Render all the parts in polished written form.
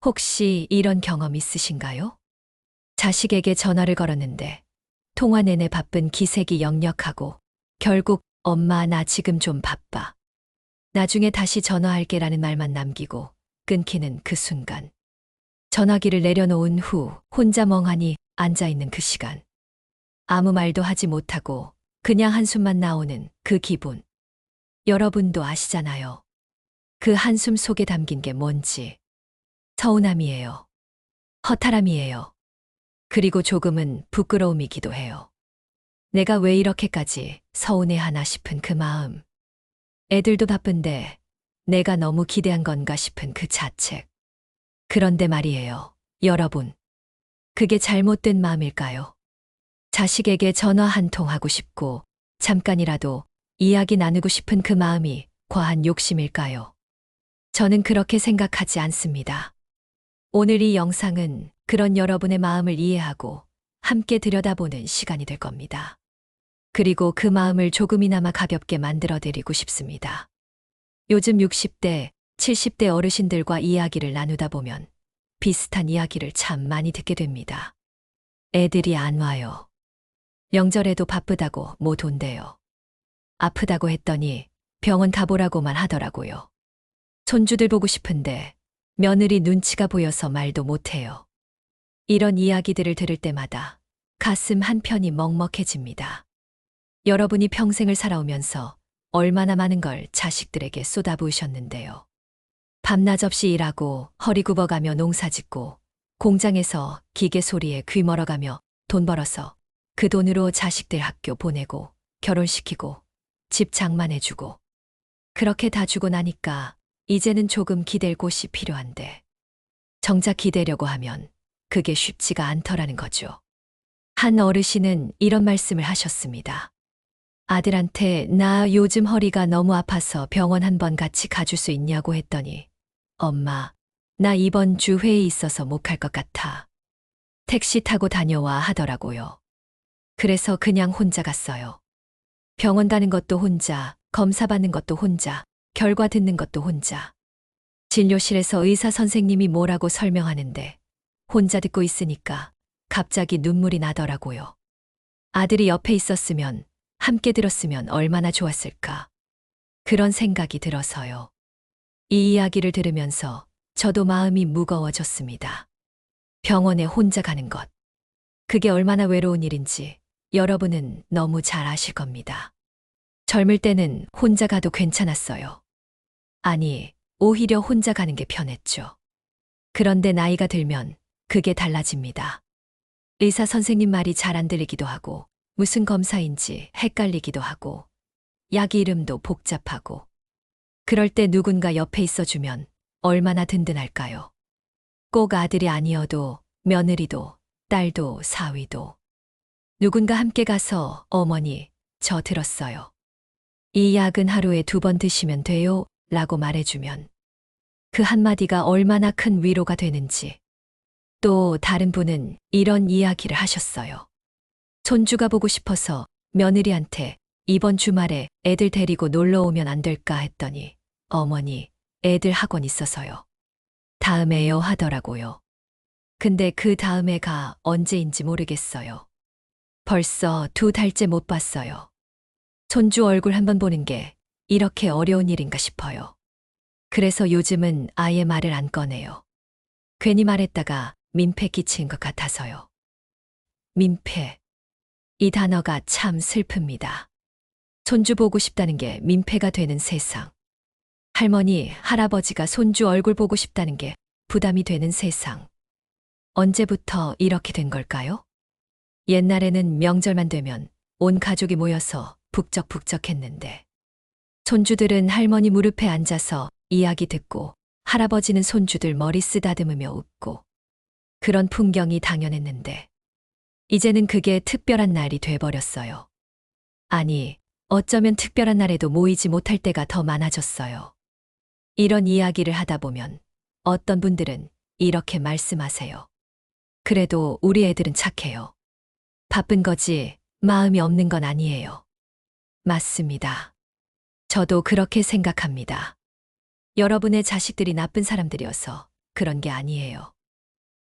혹시 이런 경험 있으신가요? 자식에게 전화를 걸었는데 통화 내내 바쁜 기색이 역력하고 결국 엄마 나 지금 좀 바빠. 나중에 다시 전화할게라는 말만 남기고 끊기는 그 순간. 전화기를 내려놓은 후 혼자 멍하니 앉아있는 그 시간. 아무 말도 하지 못하고 그냥 한숨만 나오는 그 기분. 여러분도 아시잖아요. 그 한숨 속에 담긴 게 뭔지. 서운함이에요. 허탈함이에요. 그리고 조금은 부끄러움이기도 해요. 내가 왜 이렇게까지 서운해하나 싶은 그 마음. 애들도 바쁜데 내가 너무 기대한 건가 싶은 그 자책. 그런데 말이에요. 여러분. 그게 잘못된 마음일까요? 자식에게 전화 한 통 하고 싶고 잠깐이라도 이야기 나누고 싶은 그 마음이 과한 욕심일까요? 저는 그렇게 생각하지 않습니다. 오늘 이 영상은 그런 여러분의 마음을 이해하고 함께 들여다보는 시간이 될 겁니다. 그리고 그 마음을 조금이나마 가볍게 만들어드리고 싶습니다. 요즘 60대, 70대 어르신들과 이야기를 나누다 보면 비슷한 이야기를 참 많이 듣게 됩니다. 애들이 안 와요. 명절에도 바쁘다고 못 온대요. 아프다고 했더니 병원 가보라고만 하더라고요. 손주들 보고 싶은데 며느리 눈치가 보여서 말도 못해요. 이런 이야기들을 들을 때마다 가슴 한편이 먹먹해집니다. 여러분이 평생을 살아오면서 얼마나 많은 걸 자식들에게 쏟아부으셨는데요. 밤낮 없이 일하고 허리 굽어가며 농사짓고 공장에서 기계 소리에 귀 멀어가며 돈 벌어서 그 돈으로 자식들 학교 보내고 결혼시키고 집 장만해주고 그렇게 다 주고 나니까 이제는 조금 기댈 곳이 필요한데 정작 기대려고 하면 그게 쉽지가 않더라는 거죠. 한 어르신은 이런 말씀을 하셨습니다. 아들한테 나 요즘 허리가 너무 아파서 병원 한번 같이 가줄 수 있냐고 했더니 엄마, 나 이번 주 회의 있어서 못 갈 것 같아. 택시 타고 다녀와 하더라고요. 그래서 그냥 혼자 갔어요. 병원 가는 것도 혼자, 검사 받는 것도 혼자, 결과 듣는 것도 혼자. 진료실에서 의사 선생님이 뭐라고 설명하는데 혼자 듣고 있으니까 갑자기 눈물이 나더라고요. 아들이 옆에 있었으면 함께 들었으면 얼마나 좋았을까. 그런 생각이 들어서요. 이 이야기를 들으면서 저도 마음이 무거워졌습니다. 병원에 혼자 가는 것. 그게 얼마나 외로운 일인지 여러분은 너무 잘 아실 겁니다. 젊을 때는 혼자 가도 괜찮았어요. 아니, 오히려 혼자 가는 게 편했죠. 그런데 나이가 들면 그게 달라집니다. 의사 선생님 말이 잘 안 들리기도 하고 무슨 검사인지 헷갈리기도 하고 약 이름도 복잡하고 그럴 때 누군가 옆에 있어주면 얼마나 든든할까요? 꼭 아들이 아니어도 며느리도 딸도 사위도 누군가 함께 가서 어머니 저 들었어요. 이 약은 하루에 2번 드시면 돼요 라고 말해주면 그 한마디가 얼마나 큰 위로가 되는지. 또 다른 분은 이런 이야기를 하셨어요. 손주가 보고 싶어서 며느리한테 이번 주말에 애들 데리고 놀러 오면 안 될까 했더니 어머니, 애들 학원 있어서요. 다음에요 하더라고요. 근데 그 다음에가 언제인지 모르겠어요. 벌써 2달째 못 봤어요. 손주 얼굴 한번 보는 게 이렇게 어려운 일인가 싶어요. 그래서 요즘은 아예 말을 안 꺼내요. 괜히 말했다가 민폐 끼친 것 같아서요. 민폐. 이 단어가 참 슬픕니다. 손주 보고 싶다는 게 민폐가 되는 세상. 할머니, 할아버지가 손주 얼굴 보고 싶다는 게 부담이 되는 세상. 언제부터 이렇게 된 걸까요? 옛날에는 명절만 되면 온 가족이 모여서 북적북적했는데 손주들은 할머니 무릎에 앉아서 이야기 듣고 할아버지는 손주들 머리 쓰다듬으며 웃고 그런 풍경이 당연했는데 이제는 그게 특별한 날이 돼버렸어요. 아니, 어쩌면 특별한 날에도 모이지 못할 때가 더 많아졌어요. 이런 이야기를 하다 보면 어떤 분들은 이렇게 말씀하세요. 그래도 우리 애들은 착해요. 바쁜 거지 마음이 없는 건 아니에요. 맞습니다. 저도 그렇게 생각합니다. 여러분의 자식들이 나쁜 사람들이어서 그런 게 아니에요.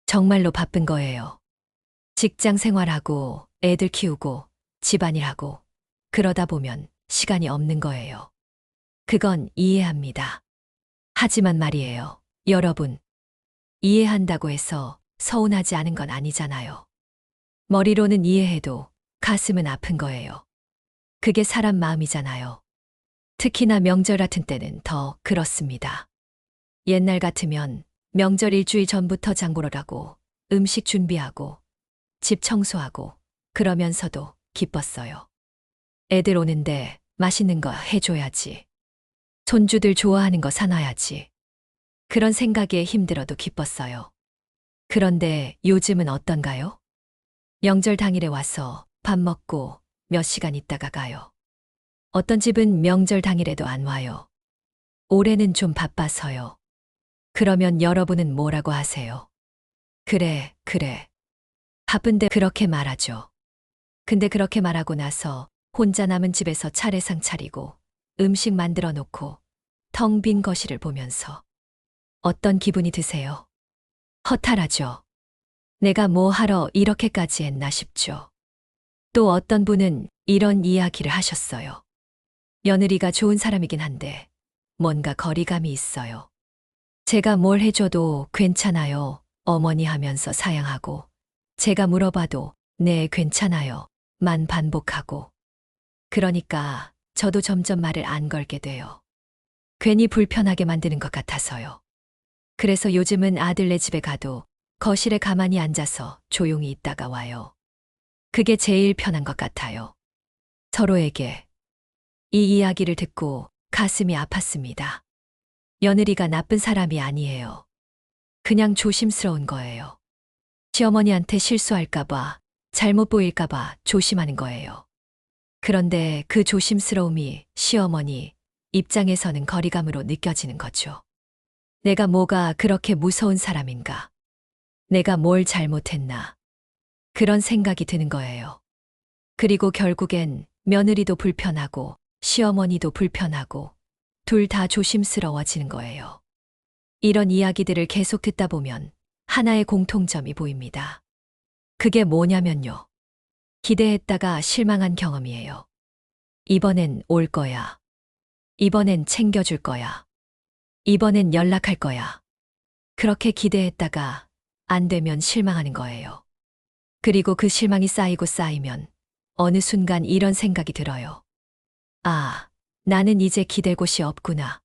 정말로 바쁜 거예요. 직장 생활하고 애들 키우고 집안일하고 그러다 보면 시간이 없는 거예요. 그건 이해합니다. 하지만 말이에요. 여러분, 이해한다고 해서 서운하지 않은 건 아니잖아요. 머리로는 이해해도 가슴은 아픈 거예요. 그게 사람 마음이잖아요. 특히나 명절 같은 때는 더 그렇습니다. 옛날 같으면 명절 일주일 전부터 장 보러 가고 음식 준비하고 집 청소하고 그러면서도 기뻤어요. 애들 오는데 맛있는 거 해줘야지. 손주들 좋아하는 거 사놔야지. 그런 생각에 힘들어도 기뻤어요. 그런데 요즘은 어떤가요? 명절 당일에 와서 밥 먹고 몇 시간 있다가 가요. 어떤 집은 명절 당일에도 안 와요. 올해는 좀 바빠서요. 그러면 여러분은 뭐라고 하세요? 그래, 그래. 바쁜데 그렇게 말하죠. 근데 그렇게 말하고 나서 혼자 남은 집에서 차례상 차리고 음식 만들어 놓고 텅 빈 거실을 보면서 어떤 기분이 드세요? 허탈하죠. 내가 뭐 하러 이렇게까지 했나 싶죠. 또 어떤 분은 이런 이야기를 하셨어요. 며느리가 좋은 사람이긴 한데 뭔가 거리감이 있어요. 제가 뭘 해줘도 괜찮아요. 어머니 하면서 사양하고 제가 물어봐도 네, 괜찮아요. 만 반복하고. 그러니까 저도 점점 말을 안 걸게 돼요. 괜히 불편하게 만드는 것 같아서요. 그래서 요즘은 아들네 집에 가도 거실에 가만히 앉아서 조용히 있다가 와요. 그게 제일 편한 것 같아요. 서로에게. 이 이야기를 듣고 가슴이 아팠습니다. 며느리가 나쁜 사람이 아니에요. 그냥 조심스러운 거예요. 시어머니한테 실수할까봐, 잘못 보일까봐 조심하는 거예요. 그런데 그 조심스러움이 시어머니 입장에서는 거리감으로 느껴지는 거죠. 내가 뭐가 그렇게 무서운 사람인가? 내가 뭘 잘못했나? 그런 생각이 드는 거예요. 그리고 결국엔 며느리도 불편하고 시어머니도 불편하고 둘 다 조심스러워지는 거예요. 이런 이야기들을 계속 듣다 보면 하나의 공통점이 보입니다. 그게 뭐냐면요. 기대했다가 실망한 경험이에요. 이번엔 올 거야. 이번엔 챙겨줄 거야. 이번엔 연락할 거야. 그렇게 기대했다가 안 되면 실망하는 거예요. 그리고 그 실망이 쌓이고 쌓이면 어느 순간 이런 생각이 들어요. 아, 나는 이제 기댈 곳이 없구나.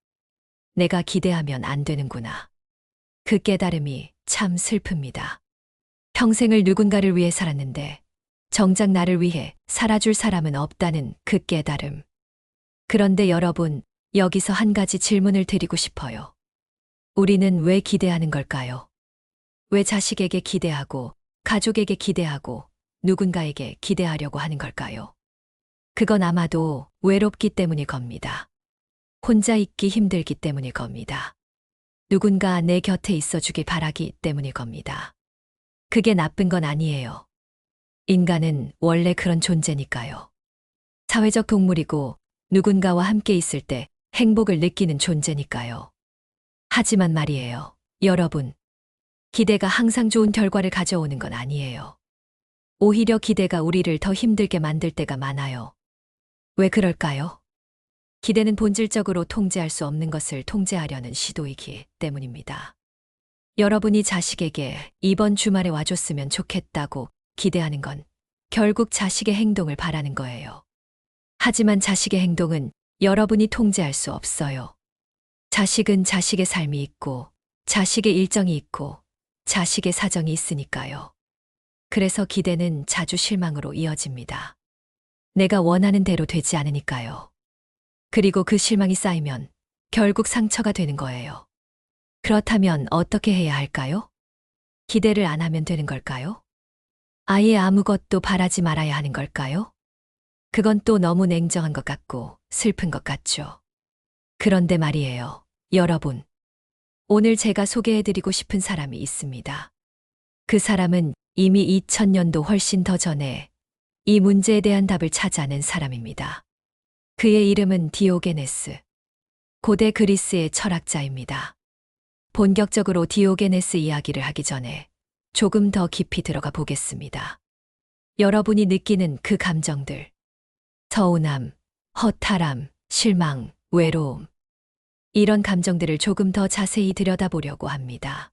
내가 기대하면 안 되는구나. 그 깨달음이 참 슬픕니다. 평생을 누군가를 위해 살았는데 정작 나를 위해 살아줄 사람은 없다는 그 깨달음. 그런데 여러분, 여기서 한 가지 질문을 드리고 싶어요. 우리는 왜 기대하는 걸까요? 왜 자식에게 기대하고, 가족에게 기대하고, 누군가에게 기대하려고 하는 걸까요? 그건 아마도 외롭기 때문일 겁니다. 혼자 있기 힘들기 때문일 겁니다. 누군가 내 곁에 있어주길 바라기 때문일 겁니다. 그게 나쁜 건 아니에요. 인간은 원래 그런 존재니까요. 사회적 동물이고 누군가와 함께 있을 때 행복을 느끼는 존재니까요. 하지만 말이에요. 여러분, 기대가 항상 좋은 결과를 가져오는 건 아니에요. 오히려 기대가 우리를 더 힘들게 만들 때가 많아요. 왜 그럴까요? 기대는 본질적으로 통제할 수 없는 것을 통제하려는 시도이기 때문입니다. 여러분이 자식에게 이번 주말에 와줬으면 좋겠다고 기대하는 건 결국 자식의 행동을 바라는 거예요. 하지만 자식의 행동은 여러분이 통제할 수 없어요. 자식은 자식의 삶이 있고, 자식의 일정이 있고, 자식의 사정이 있으니까요. 그래서 기대는 자주 실망으로 이어집니다. 내가 원하는 대로 되지 않으니까요. 그리고 그 실망이 쌓이면 결국 상처가 되는 거예요. 그렇다면 어떻게 해야 할까요? 기대를 안 하면 되는 걸까요? 아예 아무것도 바라지 말아야 하는 걸까요? 그건 또 너무 냉정한 것 같고 슬픈 것 같죠. 그런데 말이에요. 여러분, 오늘 제가 소개해드리고 싶은 사람이 있습니다. 그 사람은 이미 2000년도 훨씬 더 전에 이 문제에 대한 답을 찾아낸 사람입니다. 그의 이름은 디오게네스. 고대 그리스의 철학자입니다. 본격적으로 디오게네스 이야기를 하기 전에 조금 더 깊이 들어가 보겠습니다. 여러분이 느끼는 그 감정들. 서운함, 허탈함, 실망, 외로움. 이런 감정들을 조금 더 자세히 들여다보려고 합니다.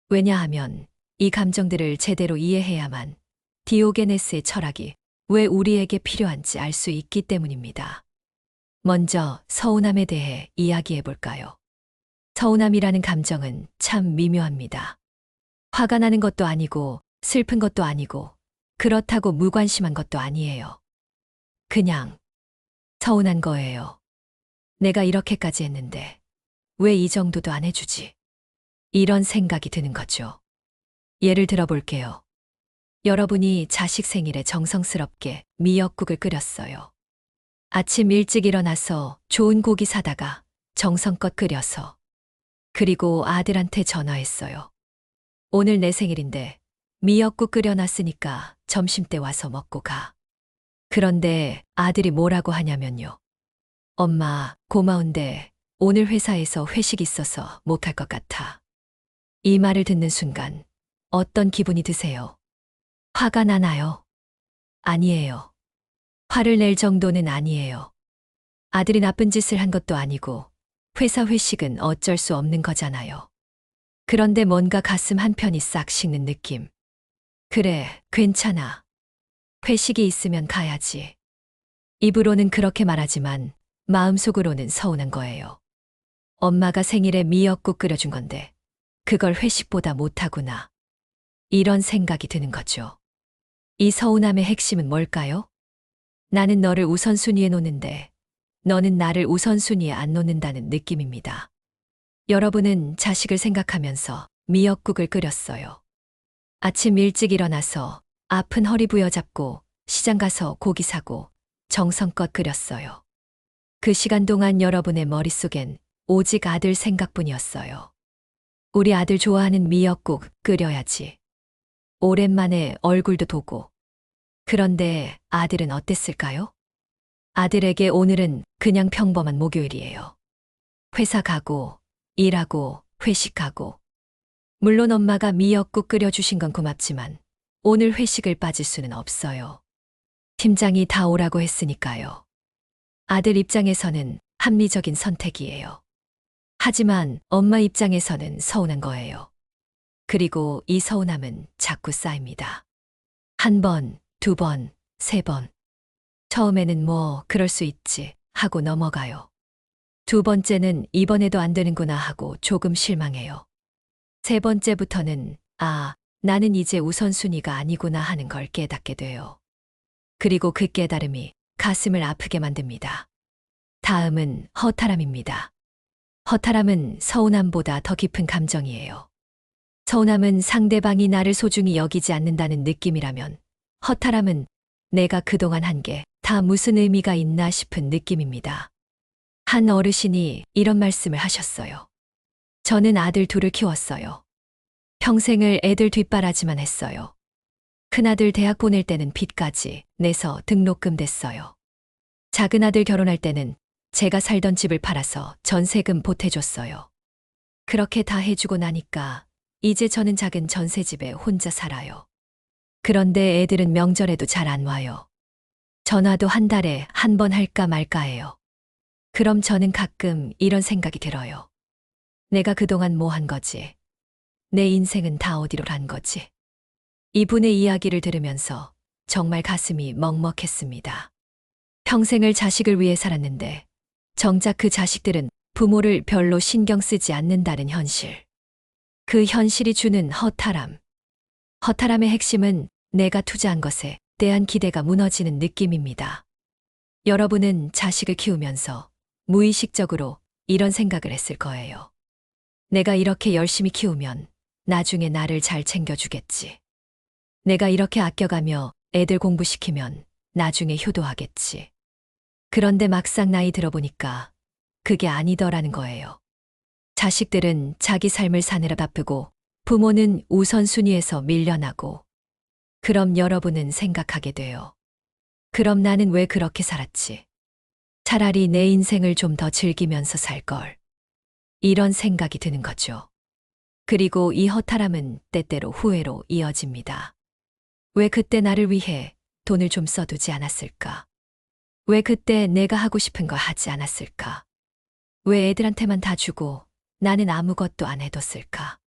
왜냐하면 이 감정들을 제대로 이해해야만 디오게네스의 철학이 왜 우리에게 필요한지 알 수 있기 때문입니다. 먼저 서운함에 대해 이야기해 볼까요? 서운함이라는 감정은 참 미묘합니다. 화가 나는 것도 아니고 슬픈 것도 아니고 그렇다고 무관심한 것도 아니에요. 그냥 서운한 거예요. 내가 이렇게까지 했는데 왜 이 정도도 안 해주지? 이런 생각이 드는 거죠. 예를 들어 볼게요. 여러분이 자식 생일에 정성스럽게 미역국을 끓였어요. 아침 일찍 일어나서 좋은 고기 사다가 정성껏 끓여서 그리고 아들한테 전화했어요. 오늘 내 생일인데 미역국 끓여놨으니까 점심때 와서 먹고 가. 그런데 아들이 뭐라고 하냐면요. 엄마, 고마운데 오늘 회사에서 회식 있어서 못할 것 같아. 이 말을 듣는 순간 어떤 기분이 드세요? 화가 나나요? 아니에요. 화를 낼 정도는 아니에요. 아들이 나쁜 짓을 한 것도 아니고 회사 회식은 어쩔 수 없는 거잖아요. 그런데 뭔가 가슴 한편이 싹 식는 느낌. 그래, 괜찮아. 회식이 있으면 가야지. 입으로는 그렇게 말하지만 마음속으로는 서운한 거예요. 엄마가 생일에 미역국 끓여준 건데 그걸 회식보다 못하구나. 이런 생각이 드는 거죠. 이 서운함의 핵심은 뭘까요? 나는 너를 우선순위에 놓는데 너는 나를 우선순위에 안 놓는다는 느낌입니다. 여러분은 자식을 생각하면서 미역국을 끓였어요. 아침 일찍 일어나서 아픈 허리 부여잡고 시장 가서 고기 사고 정성껏 끓였어요. 그 시간 동안 여러분의 머릿속엔 오직 아들 생각뿐이었어요. 우리 아들 좋아하는 미역국 끓여야지. 오랜만에 얼굴도 보고. 그런데 아들은 어땠을까요? 아들에게 오늘은 그냥 평범한 목요일이에요. 회사 가고, 일하고, 회식하고. 물론 엄마가 미역국 끓여주신 건 고맙지만 오늘 회식을 빠질 수는 없어요. 팀장이 다 오라고 했으니까요. 아들 입장에서는 합리적인 선택이에요. 하지만 엄마 입장에서는 서운한 거예요. 그리고 이 서운함은 자꾸 쌓입니다. 한 번, 두 번, 세 번. 처음에는 뭐 그럴 수 있지 하고 넘어가요. 두 번째는 이번에도 안 되는구나 하고 조금 실망해요. 세 번째부터는 나는 이제 우선순위가 아니구나 하는 걸 깨닫게 돼요. 그리고 그 깨달음이 가슴을 아프게 만듭니다. 다음은 허탈함입니다. 허탈함은 서운함보다 더 깊은 감정이에요. 서운함은 상대방이 나를 소중히 여기지 않는다는 느낌이라면 허탈함은 내가 그동안 한 게 다 무슨 의미가 있나 싶은 느낌입니다. 한 어르신이 이런 말씀을 하셨어요. 저는 아들 둘을 키웠어요. 평생을 애들 뒷바라지만 했어요. 큰아들 대학 보낼 때는 빚까지 내서 등록금 댔어요. 작은 아들 결혼할 때는 제가 살던 집을 팔아서 전세금 보태줬어요. 그렇게 다 해주고 나니까 이제 저는 작은 전세집에 혼자 살아요. 그런데 애들은 명절에도 잘 안 와요. 전화도 한 달에 한 번 할까 말까 해요. 그럼 저는 가끔 이런 생각이 들어요. 내가 그동안 뭐 한 거지? 내 인생은 다 어디로 간 거지? 이분의 이야기를 들으면서 정말 가슴이 먹먹했습니다. 평생을 자식을 위해 살았는데 정작 그 자식들은 부모를 별로 신경 쓰지 않는다는 현실. 그 현실이 주는 허탈함. 허탈함의 핵심은 내가 투자한 것에 대한 기대가 무너지는 느낌입니다. 여러분은 자식을 키우면서 무의식적으로 이런 생각을 했을 거예요. 내가 이렇게 열심히 키우면 나중에 나를 잘 챙겨주겠지. 내가 이렇게 아껴가며 애들 공부시키면 나중에 효도하겠지. 그런데 막상 나이 들어보니까 그게 아니더라는 거예요. 자식들은 자기 삶을 사느라 바쁘고 부모는 우선순위에서 밀려나고 그럼 여러분은 생각하게 돼요. 그럼 나는 왜 그렇게 살았지? 차라리 내 인생을 좀 더 즐기면서 살 걸. 이런 생각이 드는 거죠. 그리고 이 허탈함은 때때로 후회로 이어집니다. 왜 그때 나를 위해 돈을 좀 써두지 않았을까? 왜 그때 내가 하고 싶은 거 하지 않았을까? 왜 애들한테만 다 주고 나는 아무것도 안 해뒀을까?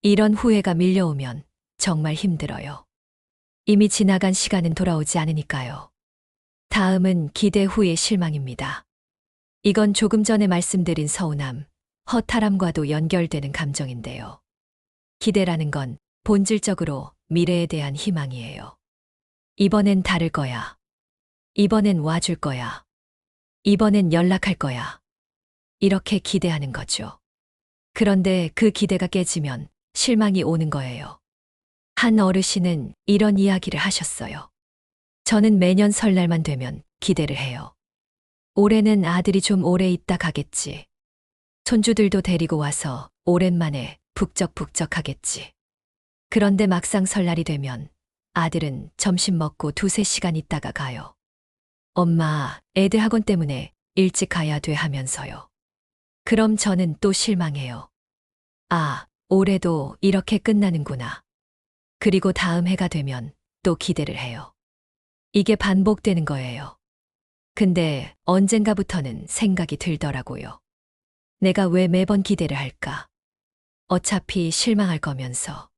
이런 후회가 밀려오면 정말 힘들어요. 이미 지나간 시간은 돌아오지 않으니까요. 다음은 기대 후의 실망입니다. 이건 조금 전에 말씀드린 서운함, 허탈함과도 연결되는 감정인데요. 기대라는 건 본질적으로 미래에 대한 희망이에요. 이번엔 다를 거야. 이번엔 와줄 거야. 이번엔 연락할 거야. 이렇게 기대하는 거죠. 그런데 그 기대가 깨지면 실망이 오는 거예요. 한 어르신은 이런 이야기를 하셨어요. 저는 매년 설날만 되면 기대를 해요. 올해는 아들이 좀 오래 있다 가겠지. 손주들도 데리고 와서 오랜만에 북적북적 하겠지. 그런데 막상 설날이 되면 아들은 점심 먹고 2~3시간 있다가 가요. 엄마, 애들 학원 때문에 일찍 가야 돼 하면서요. 그럼 저는 또 실망해요. 아, 올해도 이렇게 끝나는구나. 그리고 다음 해가 되면 또 기대를 해요. 이게 반복되는 거예요. 근데 언젠가부터는 생각이 들더라고요. 내가 왜 매번 기대를 할까? 어차피 실망할 거면서.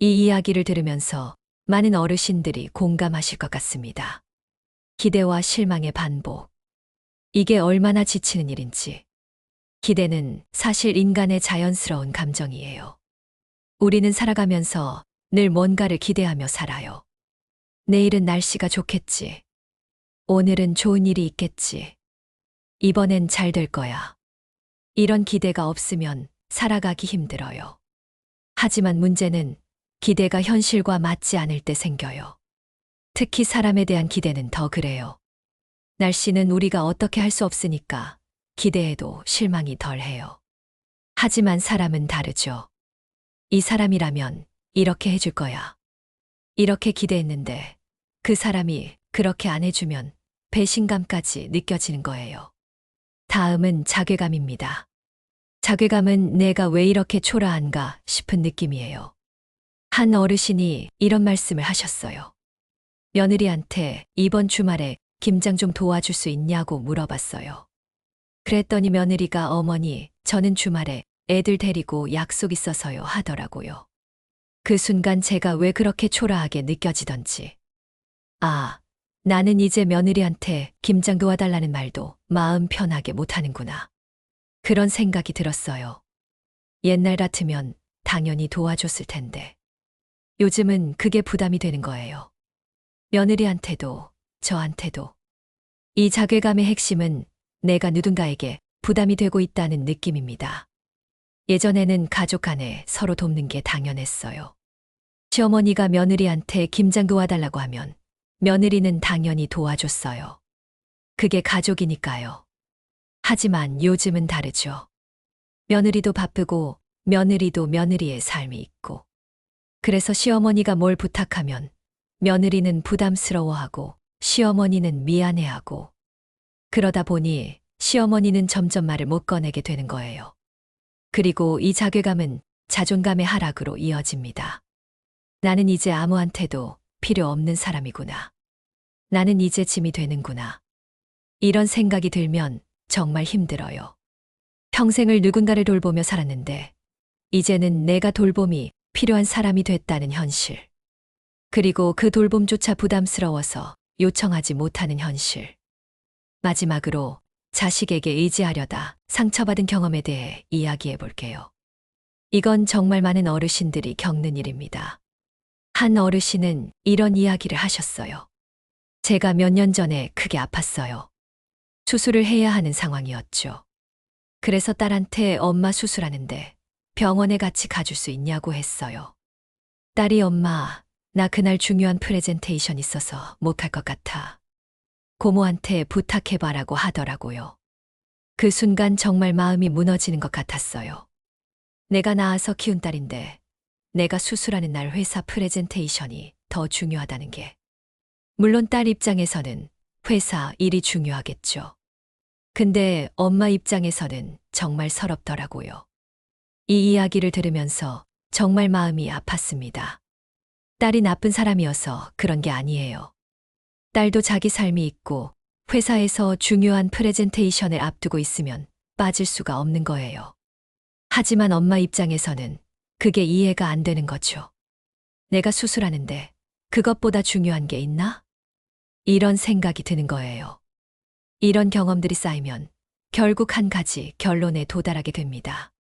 이 이야기를 들으면서 많은 어르신들이 공감하실 것 같습니다. 기대와 실망의 반복. 이게 얼마나 지치는 일인지. 기대는 사실 인간의 자연스러운 감정이에요. 우리는 살아가면서 늘 뭔가를 기대하며 살아요. 내일은 날씨가 좋겠지. 오늘은 좋은 일이 있겠지. 이번엔 잘 될 거야. 이런 기대가 없으면 살아가기 힘들어요. 하지만 문제는 기대가 현실과 맞지 않을 때 생겨요. 특히 사람에 대한 기대는 더 그래요. 날씨는 우리가 어떻게 할 수 없으니까 기대해도 실망이 덜해요. 하지만 사람은 다르죠. 이 사람이라면 이렇게 해줄 거야. 이렇게 기대했는데 그 사람이 그렇게 안 해주면 배신감까지 느껴지는 거예요. 다음은 자괴감입니다. 자괴감은 내가 왜 이렇게 초라한가 싶은 느낌이에요. 한 어르신이 이런 말씀을 하셨어요. 며느리한테 이번 주말에 김장 좀 도와줄 수 있냐고 물어봤어요. 그랬더니 며느리가 어머니, 저는 주말에 애들 데리고 약속 있어서요 하더라고요. 그 순간 제가 왜 그렇게 초라하게 느껴지던지. 아, 나는 이제 며느리한테 김장 도와달라는 말도 마음 편하게 못하는구나. 그런 생각이 들었어요. 옛날 같으면 당연히 도와줬을 텐데. 요즘은 그게 부담이 되는 거예요. 며느리한테도, 저한테도. 이 자괴감의 핵심은 내가 누군가에게 부담이 되고 있다는 느낌입니다. 예전에는 가족 간에 서로 돕는 게 당연했어요. 시어머니가 며느리한테 김장 도와달라고 하면 며느리는 당연히 도와줬어요. 그게 가족이니까요. 하지만 요즘은 다르죠. 며느리도 바쁘고 며느리도 며느리의 삶이 있고. 그래서 시어머니가 뭘 부탁하면 며느리는 부담스러워하고 시어머니는 미안해하고. 그러다 보니 시어머니는 점점 말을 못 꺼내게 되는 거예요. 그리고 이 자괴감은 자존감의 하락으로 이어집니다. 나는 이제 아무한테도 필요 없는 사람이구나. 나는 이제 짐이 되는구나. 이런 생각이 들면 정말 힘들어요. 평생을 누군가를 돌보며 살았는데 이제는 내가 돌봄이 필요한 사람이 됐다는 현실. 그리고 그 돌봄조차 부담스러워서 요청하지 못하는 현실. 마지막으로 자식에게 의지하려다 상처받은 경험에 대해 이야기해 볼게요. 이건 정말 많은 어르신들이 겪는 일입니다. 한 어르신은 이런 이야기를 하셨어요. 제가 몇 년 전에 크게 아팠어요. 수술을 해야 하는 상황이었죠. 그래서 딸한테 엄마 수술하는데 병원에 같이 가줄 수 있냐고 했어요. 딸이 엄마, 나 그날 중요한 프레젠테이션 있어서 못할 것 같아. 고모한테 부탁해봐라고 하더라고요. 그 순간 정말 마음이 무너지는 것 같았어요. 내가 낳아서 키운 딸인데 내가 수술하는 날 회사 프레젠테이션이 더 중요하다는 게. 물론 딸 입장에서는 회사 일이 중요하겠죠. 근데 엄마 입장에서는 정말 서럽더라고요. 이 이야기를 들으면서 정말 마음이 아팠습니다. 딸이 나쁜 사람이어서 그런 게 아니에요. 딸도 자기 삶이 있고 회사에서 중요한 프레젠테이션을 앞두고 있으면 빠질 수가 없는 거예요. 하지만 엄마 입장에서는 그게 이해가 안 되는 거죠. 내가 수술하는데 그것보다 중요한 게 있나? 이런 생각이 드는 거예요. 이런 경험들이 쌓이면 결국 한 가지 결론에 도달하게 됩니다.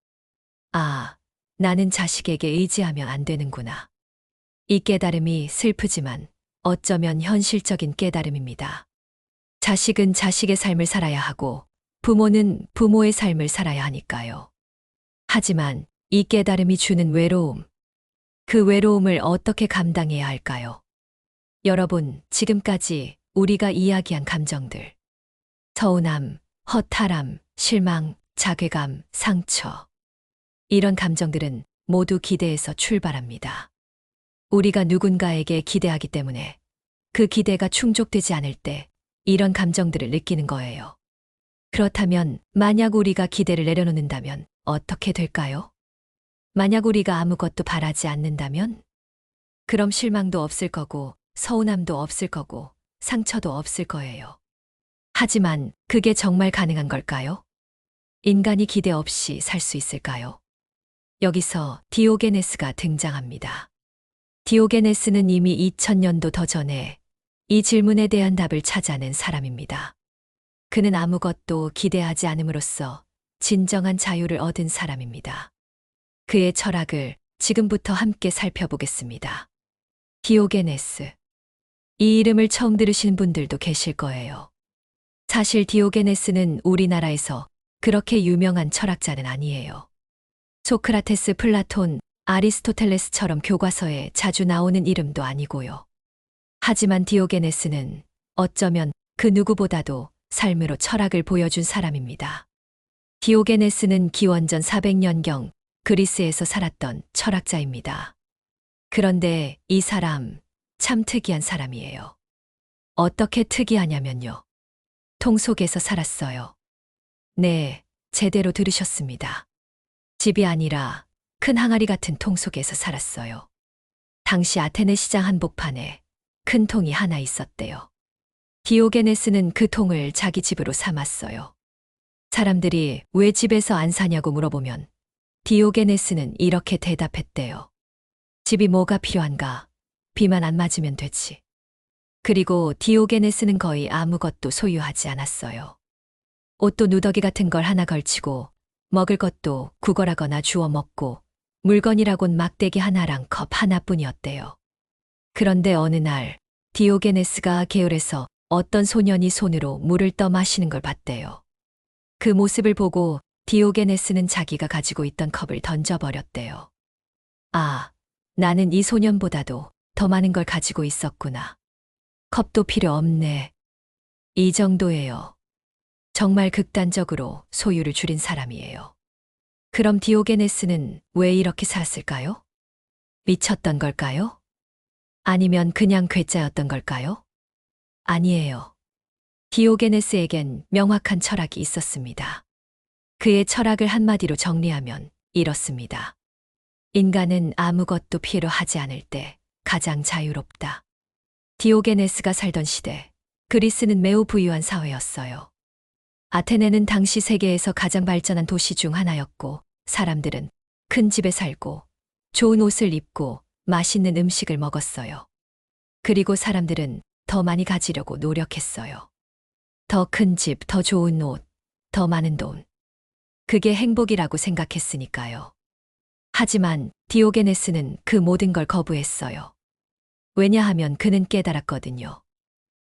아, 나는 자식에게 의지하면 안 되는구나. 이 깨달음이 슬프지만 어쩌면 현실적인 깨달음입니다. 자식은 자식의 삶을 살아야 하고 부모는 부모의 삶을 살아야 하니까요. 하지만 이 깨달음이 주는 외로움, 그 외로움을 어떻게 감당해야 할까요? 여러분, 지금까지 우리가 이야기한 감정들, 서운함, 허탈함, 실망, 자괴감, 상처. 이런 감정들은 모두 기대에서 출발합니다. 우리가 누군가에게 기대하기 때문에 그 기대가 충족되지 않을 때 이런 감정들을 느끼는 거예요. 그렇다면 만약 우리가 기대를 내려놓는다면 어떻게 될까요? 만약 우리가 아무것도 바라지 않는다면? 그럼 실망도 없을 거고 서운함도 없을 거고 상처도 없을 거예요. 하지만 그게 정말 가능한 걸까요? 인간이 기대 없이 살 수 있을까요? 여기서 디오게네스가 등장합니다. 디오게네스는 이미 2000년도 더 전에 이 질문에 대한 답을 찾아낸 사람입니다. 그는 아무것도 기대하지 않음으로써 진정한 자유를 얻은 사람입니다. 그의 철학을 지금부터 함께 살펴보겠습니다. 디오게네스. 이 이름을 처음 들으신 분들도 계실 거예요. 사실 디오게네스는 우리나라에서 그렇게 유명한 철학자는 아니에요. 소크라테스, 플라톤, 아리스토텔레스처럼 교과서에 자주 나오는 이름도 아니고요. 하지만 디오게네스는 어쩌면 그 누구보다도 삶으로 철학을 보여준 사람입니다. 디오게네스는 기원전 400년경 그리스에서 살았던 철학자입니다. 그런데 이 사람 참 특이한 사람이에요. 어떻게 특이하냐면요. 통 속에서 살았어요. 네, 제대로 들으셨습니다. 집이 아니라 큰 항아리 같은 통 속에서 살았어요. 당시 아테네 시장 한복판에 큰 통이 하나 있었대요. 디오게네스는 그 통을 자기 집으로 삼았어요. 사람들이 왜 집에서 안 사냐고 물어보면 디오게네스는 이렇게 대답했대요. 집이 뭐가 필요한가? 비만 안 맞으면 되지. 그리고 디오게네스는 거의 아무것도 소유하지 않았어요. 옷도 누더기 같은 걸 하나 걸치고 먹을 것도 구걸하거나 주워 먹고 물건이라곤 막대기 하나랑 컵 하나뿐이었대요. 그런데 어느 날 디오게네스가 개울에서 어떤 소년이 손으로 물을 떠 마시는 걸 봤대요. 그 모습을 보고 디오게네스는 자기가 가지고 있던 컵을 던져버렸대요. 아, 나는 이 소년보다도 더 많은 걸 가지고 있었구나. 컵도 필요 없네. 이 정도예요. 정말 극단적으로 소유를 줄인 사람이에요. 그럼 디오게네스는 왜 이렇게 살았을까요? 미쳤던 걸까요? 아니면 그냥 괴짜였던 걸까요? 아니에요. 디오게네스에겐 명확한 철학이 있었습니다. 그의 철학을 한마디로 정리하면 이렇습니다. 인간은 아무것도 필요 하지 않을 때 가장 자유롭다. 디오게네스가 살던 시대, 그리스는 매우 부유한 사회였어요. 아테네는 당시 세계에서 가장 발전한 도시 중 하나였고, 사람들은 큰 집에 살고, 좋은 옷을 입고, 맛있는 음식을 먹었어요. 그리고 사람들은 더 많이 가지려고 노력했어요. 더 큰 집, 더 좋은 옷, 더 많은 돈. 그게 행복이라고 생각했으니까요. 하지만 디오게네스는 그 모든 걸 거부했어요. 왜냐하면 그는 깨달았거든요.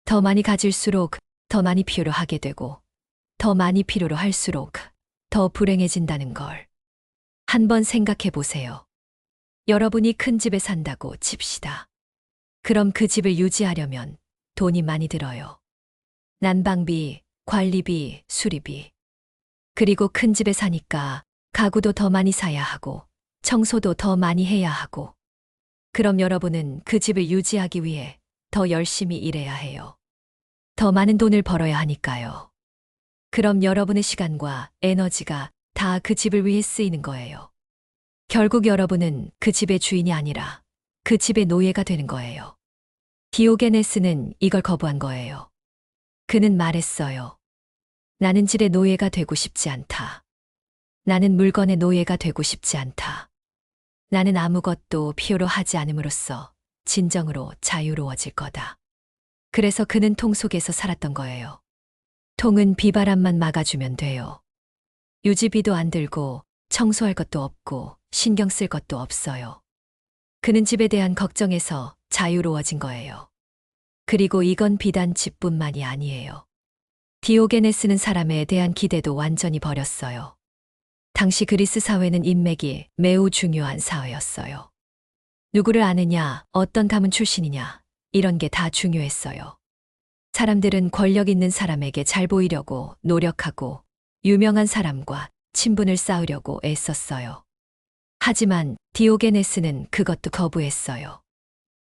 더 많이 가질수록 더 많이 필요로 하게 되고, 더 많이 필요로 할수록 더 불행해진다는 걸. 한번 생각해 보세요. 여러분이 큰 집에 산다고 칩시다. 그럼 그 집을 유지하려면 돈이 많이 들어요. 난방비, 관리비, 수리비. 그리고 큰 집에 사니까 가구도 더 많이 사야 하고 청소도 더 많이 해야 하고. 그럼 여러분은 그 집을 유지하기 위해 더 열심히 일해야 해요. 더 많은 돈을 벌어야 하니까요. 그럼 여러분의 시간과 에너지가 다 그 집을 위해 쓰이는 거예요. 결국 여러분은 그 집의 주인이 아니라 그 집의 노예가 되는 거예요. 디오게네스는 이걸 거부한 거예요. 그는 말했어요. 나는 질의 노예가 되고 싶지 않다. 나는 물건의 노예가 되고 싶지 않다. 나는 아무것도 필요로 하지 않음으로써 진정으로 자유로워질 거다. 그래서 그는 통 속에서 살았던 거예요. 통은 비바람만 막아주면 돼요. 유지비도 안 들고 청소할 것도 없고 신경 쓸 것도 없어요. 그는 집에 대한 걱정에서 자유로워진 거예요. 그리고 이건 비단 집뿐만이 아니에요. 디오게네스는 사람에 대한 기대도 완전히 버렸어요. 당시 그리스 사회는 인맥이 매우 중요한 사회였어요. 누구를 아느냐, 어떤 가문 출신이냐, 이런 게 다 중요했어요. 사람들은 권력 있는 사람에게 잘 보이려고 노력하고 유명한 사람과 친분을 쌓으려고 애썼어요. 하지만 디오게네스는 그것도 거부했어요.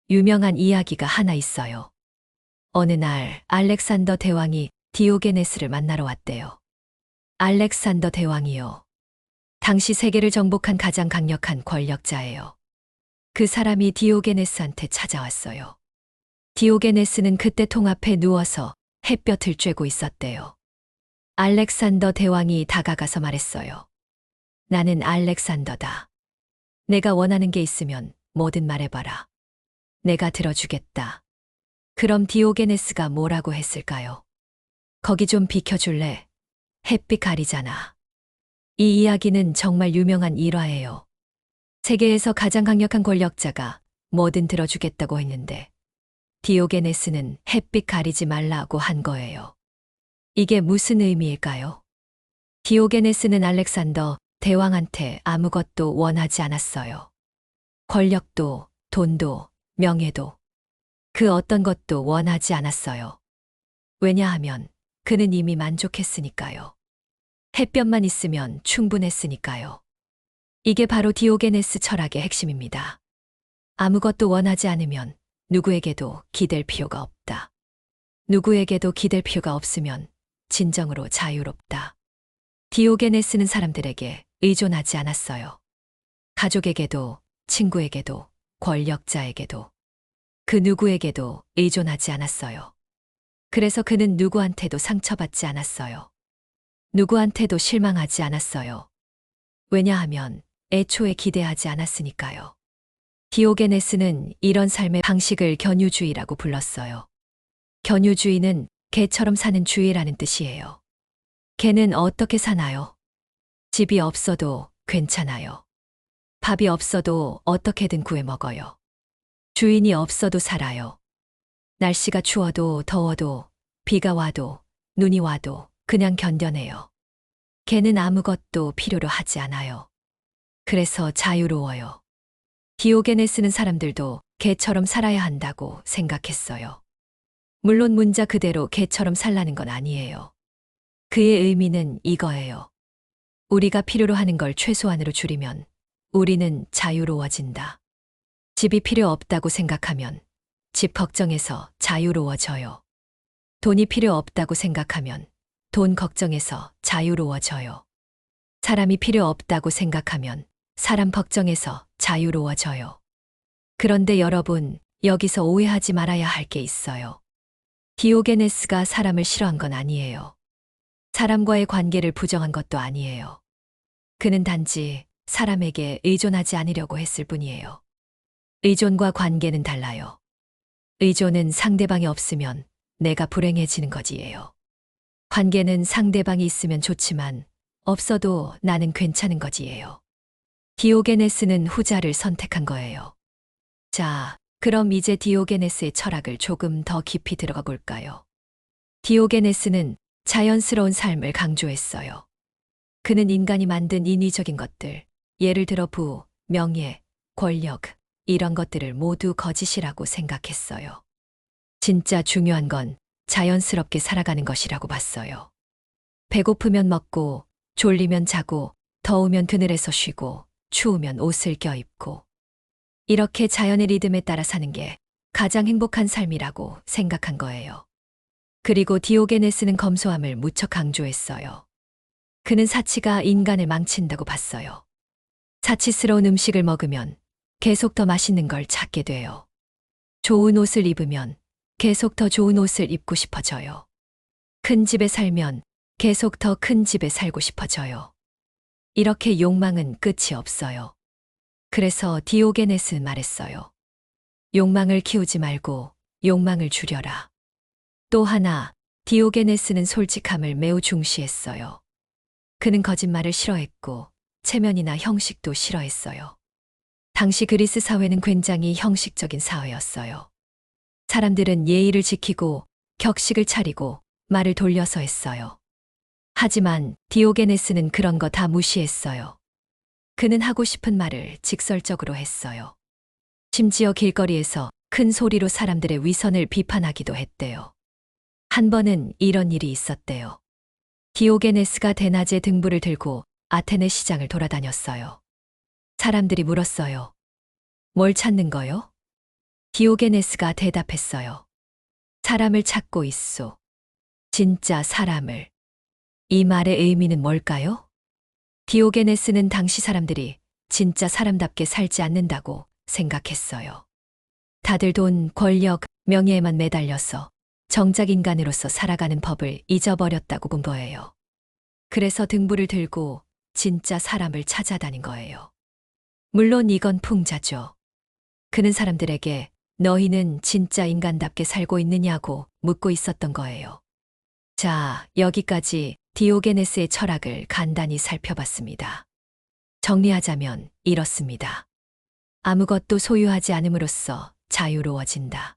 유명한 이야기가 하나 있어요. 어느 날 알렉산더 대왕이 디오게네스를 만나러 왔대요. 알렉산더 대왕이요. 당시 세계를 정복한 가장 강력한 권력자예요. 그 사람이 디오게네스한테 찾아왔어요. 디오게네스는 그때 통 앞에 누워서 햇볕을 쬐고 있었대요. 알렉산더 대왕이 다가가서 말했어요. 나는 알렉산더다. 내가 원하는 게 있으면 뭐든 말해봐라. 내가 들어주겠다. 그럼 디오게네스가 뭐라고 했을까요? 거기 좀 비켜줄래? 햇빛 가리잖아. 이 이야기는 정말 유명한 일화예요. 세계에서 가장 강력한 권력자가 뭐든 들어주겠다고 했는데 디오게네스는 햇빛 가리지 말라고 한 거예요. 이게 무슨 의미일까요? 디오게네스는 알렉산더 대왕한테 아무것도 원하지 않았어요. 권력도, 돈도, 명예도, 그 어떤 것도 원하지 않았어요. 왜냐하면 그는 이미 만족했으니까요. 햇볕만 있으면 충분했으니까요. 이게 바로 디오게네스 철학의 핵심입니다. 아무것도 원하지 않으면 누구에게도 기댈 필요가 없다. 누구에게도 기댈 필요가 없으면 진정으로 자유롭다. 디오게네스는 사람들에게 의존하지 않았어요. 가족에게도, 친구에게도, 권력자에게도, 그 누구에게도 의존하지 않았어요. 그래서 그는 누구한테도 상처받지 않았어요. 누구한테도 실망하지 않았어요. 왜냐하면 애초에 기대하지 않았으니까요. 디오게네스는 이런 삶의 방식을 견유주의라고 불렀어요. 견유주의는 개처럼 사는 주의라는 뜻이에요. 개는 어떻게 사나요? 집이 없어도 괜찮아요. 밥이 없어도 어떻게든 구해 먹어요. 주인이 없어도 살아요. 날씨가 추워도 더워도 비가 와도 눈이 와도 그냥 견뎌내요. 개는 아무것도 필요로 하지 않아요. 그래서 자유로워요. 디오게네스는 사람들도 개처럼 살아야 한다고 생각했어요. 물론 문자 그대로 개처럼 살라는 건 아니에요. 그의 의미는 이거예요. 우리가 필요로 하는 걸 최소한으로 줄이면 우리는 자유로워진다. 집이 필요 없다고 생각하면 집 걱정에서 자유로워져요. 돈이 필요 없다고 생각하면 돈 걱정에서 자유로워져요. 사람이 필요 없다고 생각하면 사람 걱정에서 자유로워져요. 그런데 여러분, 여기서 오해하지 말아야 할 게 있어요. 디오게네스가 사람을 싫어한 건 아니에요. 사람과의 관계를 부정한 것도 아니에요. 그는 단지 사람에게 의존하지 않으려고 했을 뿐이에요. 의존과 관계는 달라요. 의존은 상대방이 없으면 내가 불행해지는 거지예요. 관계는 상대방이 있으면 좋지만 없어도 나는 괜찮은 거지예요. 디오게네스는 후자를 선택한 거예요. 자, 그럼 이제 디오게네스의 철학을 조금 더 깊이 들어가 볼까요? 디오게네스는 자연스러운 삶을 강조했어요. 그는 인간이 만든 인위적인 것들, 예를 들어 부, 명예, 권력, 이런 것들을 모두 거짓이라고 생각했어요. 진짜 중요한 건 자연스럽게 살아가는 것이라고 봤어요. 배고프면 먹고, 졸리면 자고, 더우면 그늘에서 쉬고, 추우면 옷을 껴입고. 이렇게 자연의 리듬에 따라 사는 게 가장 행복한 삶이라고 생각한 거예요. 그리고 디오게네스는 검소함을 무척 강조했어요. 그는 사치가 인간을 망친다고 봤어요. 사치스러운 음식을 먹으면 계속 더 맛있는 걸 찾게 돼요. 좋은 옷을 입으면 계속 더 좋은 옷을 입고 싶어져요. 큰 집에 살면 계속 더 큰 집에 살고 싶어져요. 이렇게 욕망은 끝이 없어요. 그래서 디오게네스는 말했어요. 욕망을 키우지 말고 욕망을 줄여라. 또 하나, 디오게네스는 솔직함을 매우 중시했어요. 그는 거짓말을 싫어했고 체면이나 형식도 싫어했어요. 당시 그리스 사회는 굉장히 형식적인 사회였어요. 사람들은 예의를 지키고 격식을 차리고 말을 돌려서 했어요. 하지만 디오게네스는 그런 거 다 무시했어요. 그는 하고 싶은 말을 직설적으로 했어요. 심지어 길거리에서 큰 소리로 사람들의 위선을 비판하기도 했대요. 한 번은 이런 일이 있었대요. 디오게네스가 대낮에 등불을 들고 아테네 시장을 돌아다녔어요. 사람들이 물었어요. 뭘 찾는 거요? 디오게네스가 대답했어요. 사람을 찾고 있소. 진짜 사람을. 이 말의 의미는 뭘까요? 디오게네스는 당시 사람들이 진짜 사람답게 살지 않는다고 생각했어요. 다들 돈, 권력, 명예에만 매달려서 정작 인간으로서 살아가는 법을 잊어버렸다고 본 거예요. 그래서 등불을 들고 진짜 사람을 찾아다닌 거예요. 물론 이건 풍자죠. 그는 사람들에게 너희는 진짜 인간답게 살고 있느냐고 묻고 있었던 거예요. 자, 여기까지 디오게네스의 철학을 간단히 살펴봤습니다. 정리하자면 이렇습니다. 아무것도 소유하지 않음으로써 자유로워진다.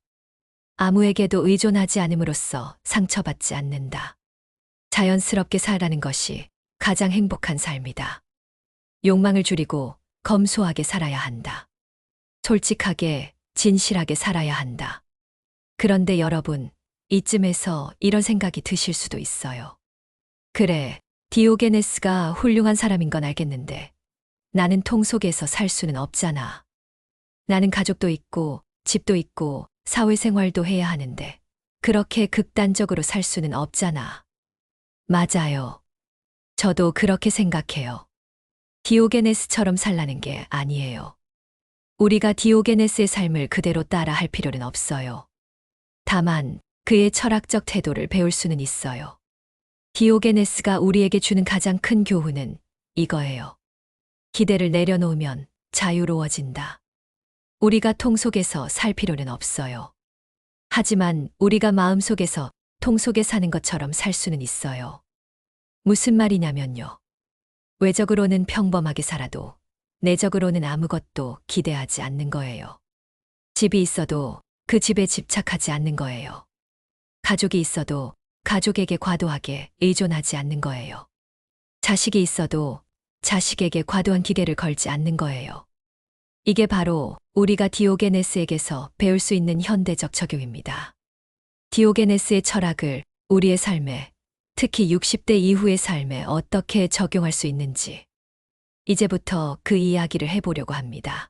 아무에게도 의존하지 않음으로써 상처받지 않는다. 자연스럽게 살아가는 것이 가장 행복한 삶이다. 욕망을 줄이고 검소하게 살아야 한다. 솔직하게, 진실하게 살아야 한다. 그런데 여러분, 이쯤에서 이런 생각이 드실 수도 있어요. 그래, 디오게네스가 훌륭한 사람인 건 알겠는데 나는 통 속에서 살 수는 없잖아. 나는 가족도 있고 집도 있고 사회생활도 해야 하는데 그렇게 극단적으로 살 수는 없잖아. 맞아요. 저도 그렇게 생각해요. 디오게네스처럼 살라는 게 아니에요. 우리가 디오게네스의 삶을 그대로 따라 할 필요는 없어요. 다만 그의 철학적 태도를 배울 수는 있어요. 디오게네스가 우리에게 주는 가장 큰 교훈은 이거예요. 기대를 내려놓으면 자유로워진다. 우리가 통 속에서 살 필요는 없어요. 하지만 우리가 마음속에서 통 속에 사는 것처럼 살 수는 있어요. 무슨 말이냐면요. 외적으로는 평범하게 살아도 내적으로는 아무것도 기대하지 않는 거예요. 집이 있어도 그 집에 집착하지 않는 거예요. 가족이 있어도 가족에게 과도하게 의존하지 않는 거예요. 자식이 있어도 자식에게 과도한 기대를 걸지 않는 거예요. 이게 바로 우리가 디오게네스에게서 배울 수 있는 현대적 적용입니다. 디오게네스의 철학을 우리의 삶에, 특히 60대 이후의 삶에 어떻게 적용할 수 있는지 이제부터 그 이야기를 해보려고 합니다.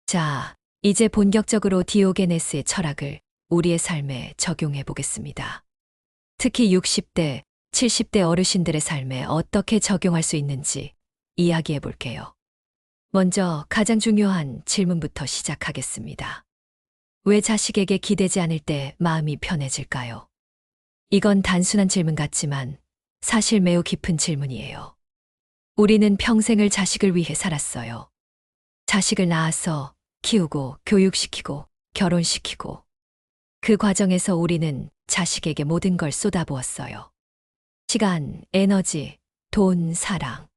자, 이제 본격적으로 디오게네스의 철학을 우리의 삶에 적용해 보겠습니다. 특히 60대, 70대 어르신들의 삶에 어떻게 적용할 수 있는지 이야기해 볼게요. 먼저 가장 중요한 질문부터 시작하겠습니다. 왜 자식에게 기대지 않을 때 마음이 편해질까요? 이건 단순한 질문 같지만 사실 매우 깊은 질문이에요. 우리는 평생을 자식을 위해 살았어요. 자식을 낳아서 키우고 교육시키고 결혼시키고 그 과정에서 우리는 자식에게 모든 걸 쏟아부었어요. 시간, 에너지, 돈, 사랑.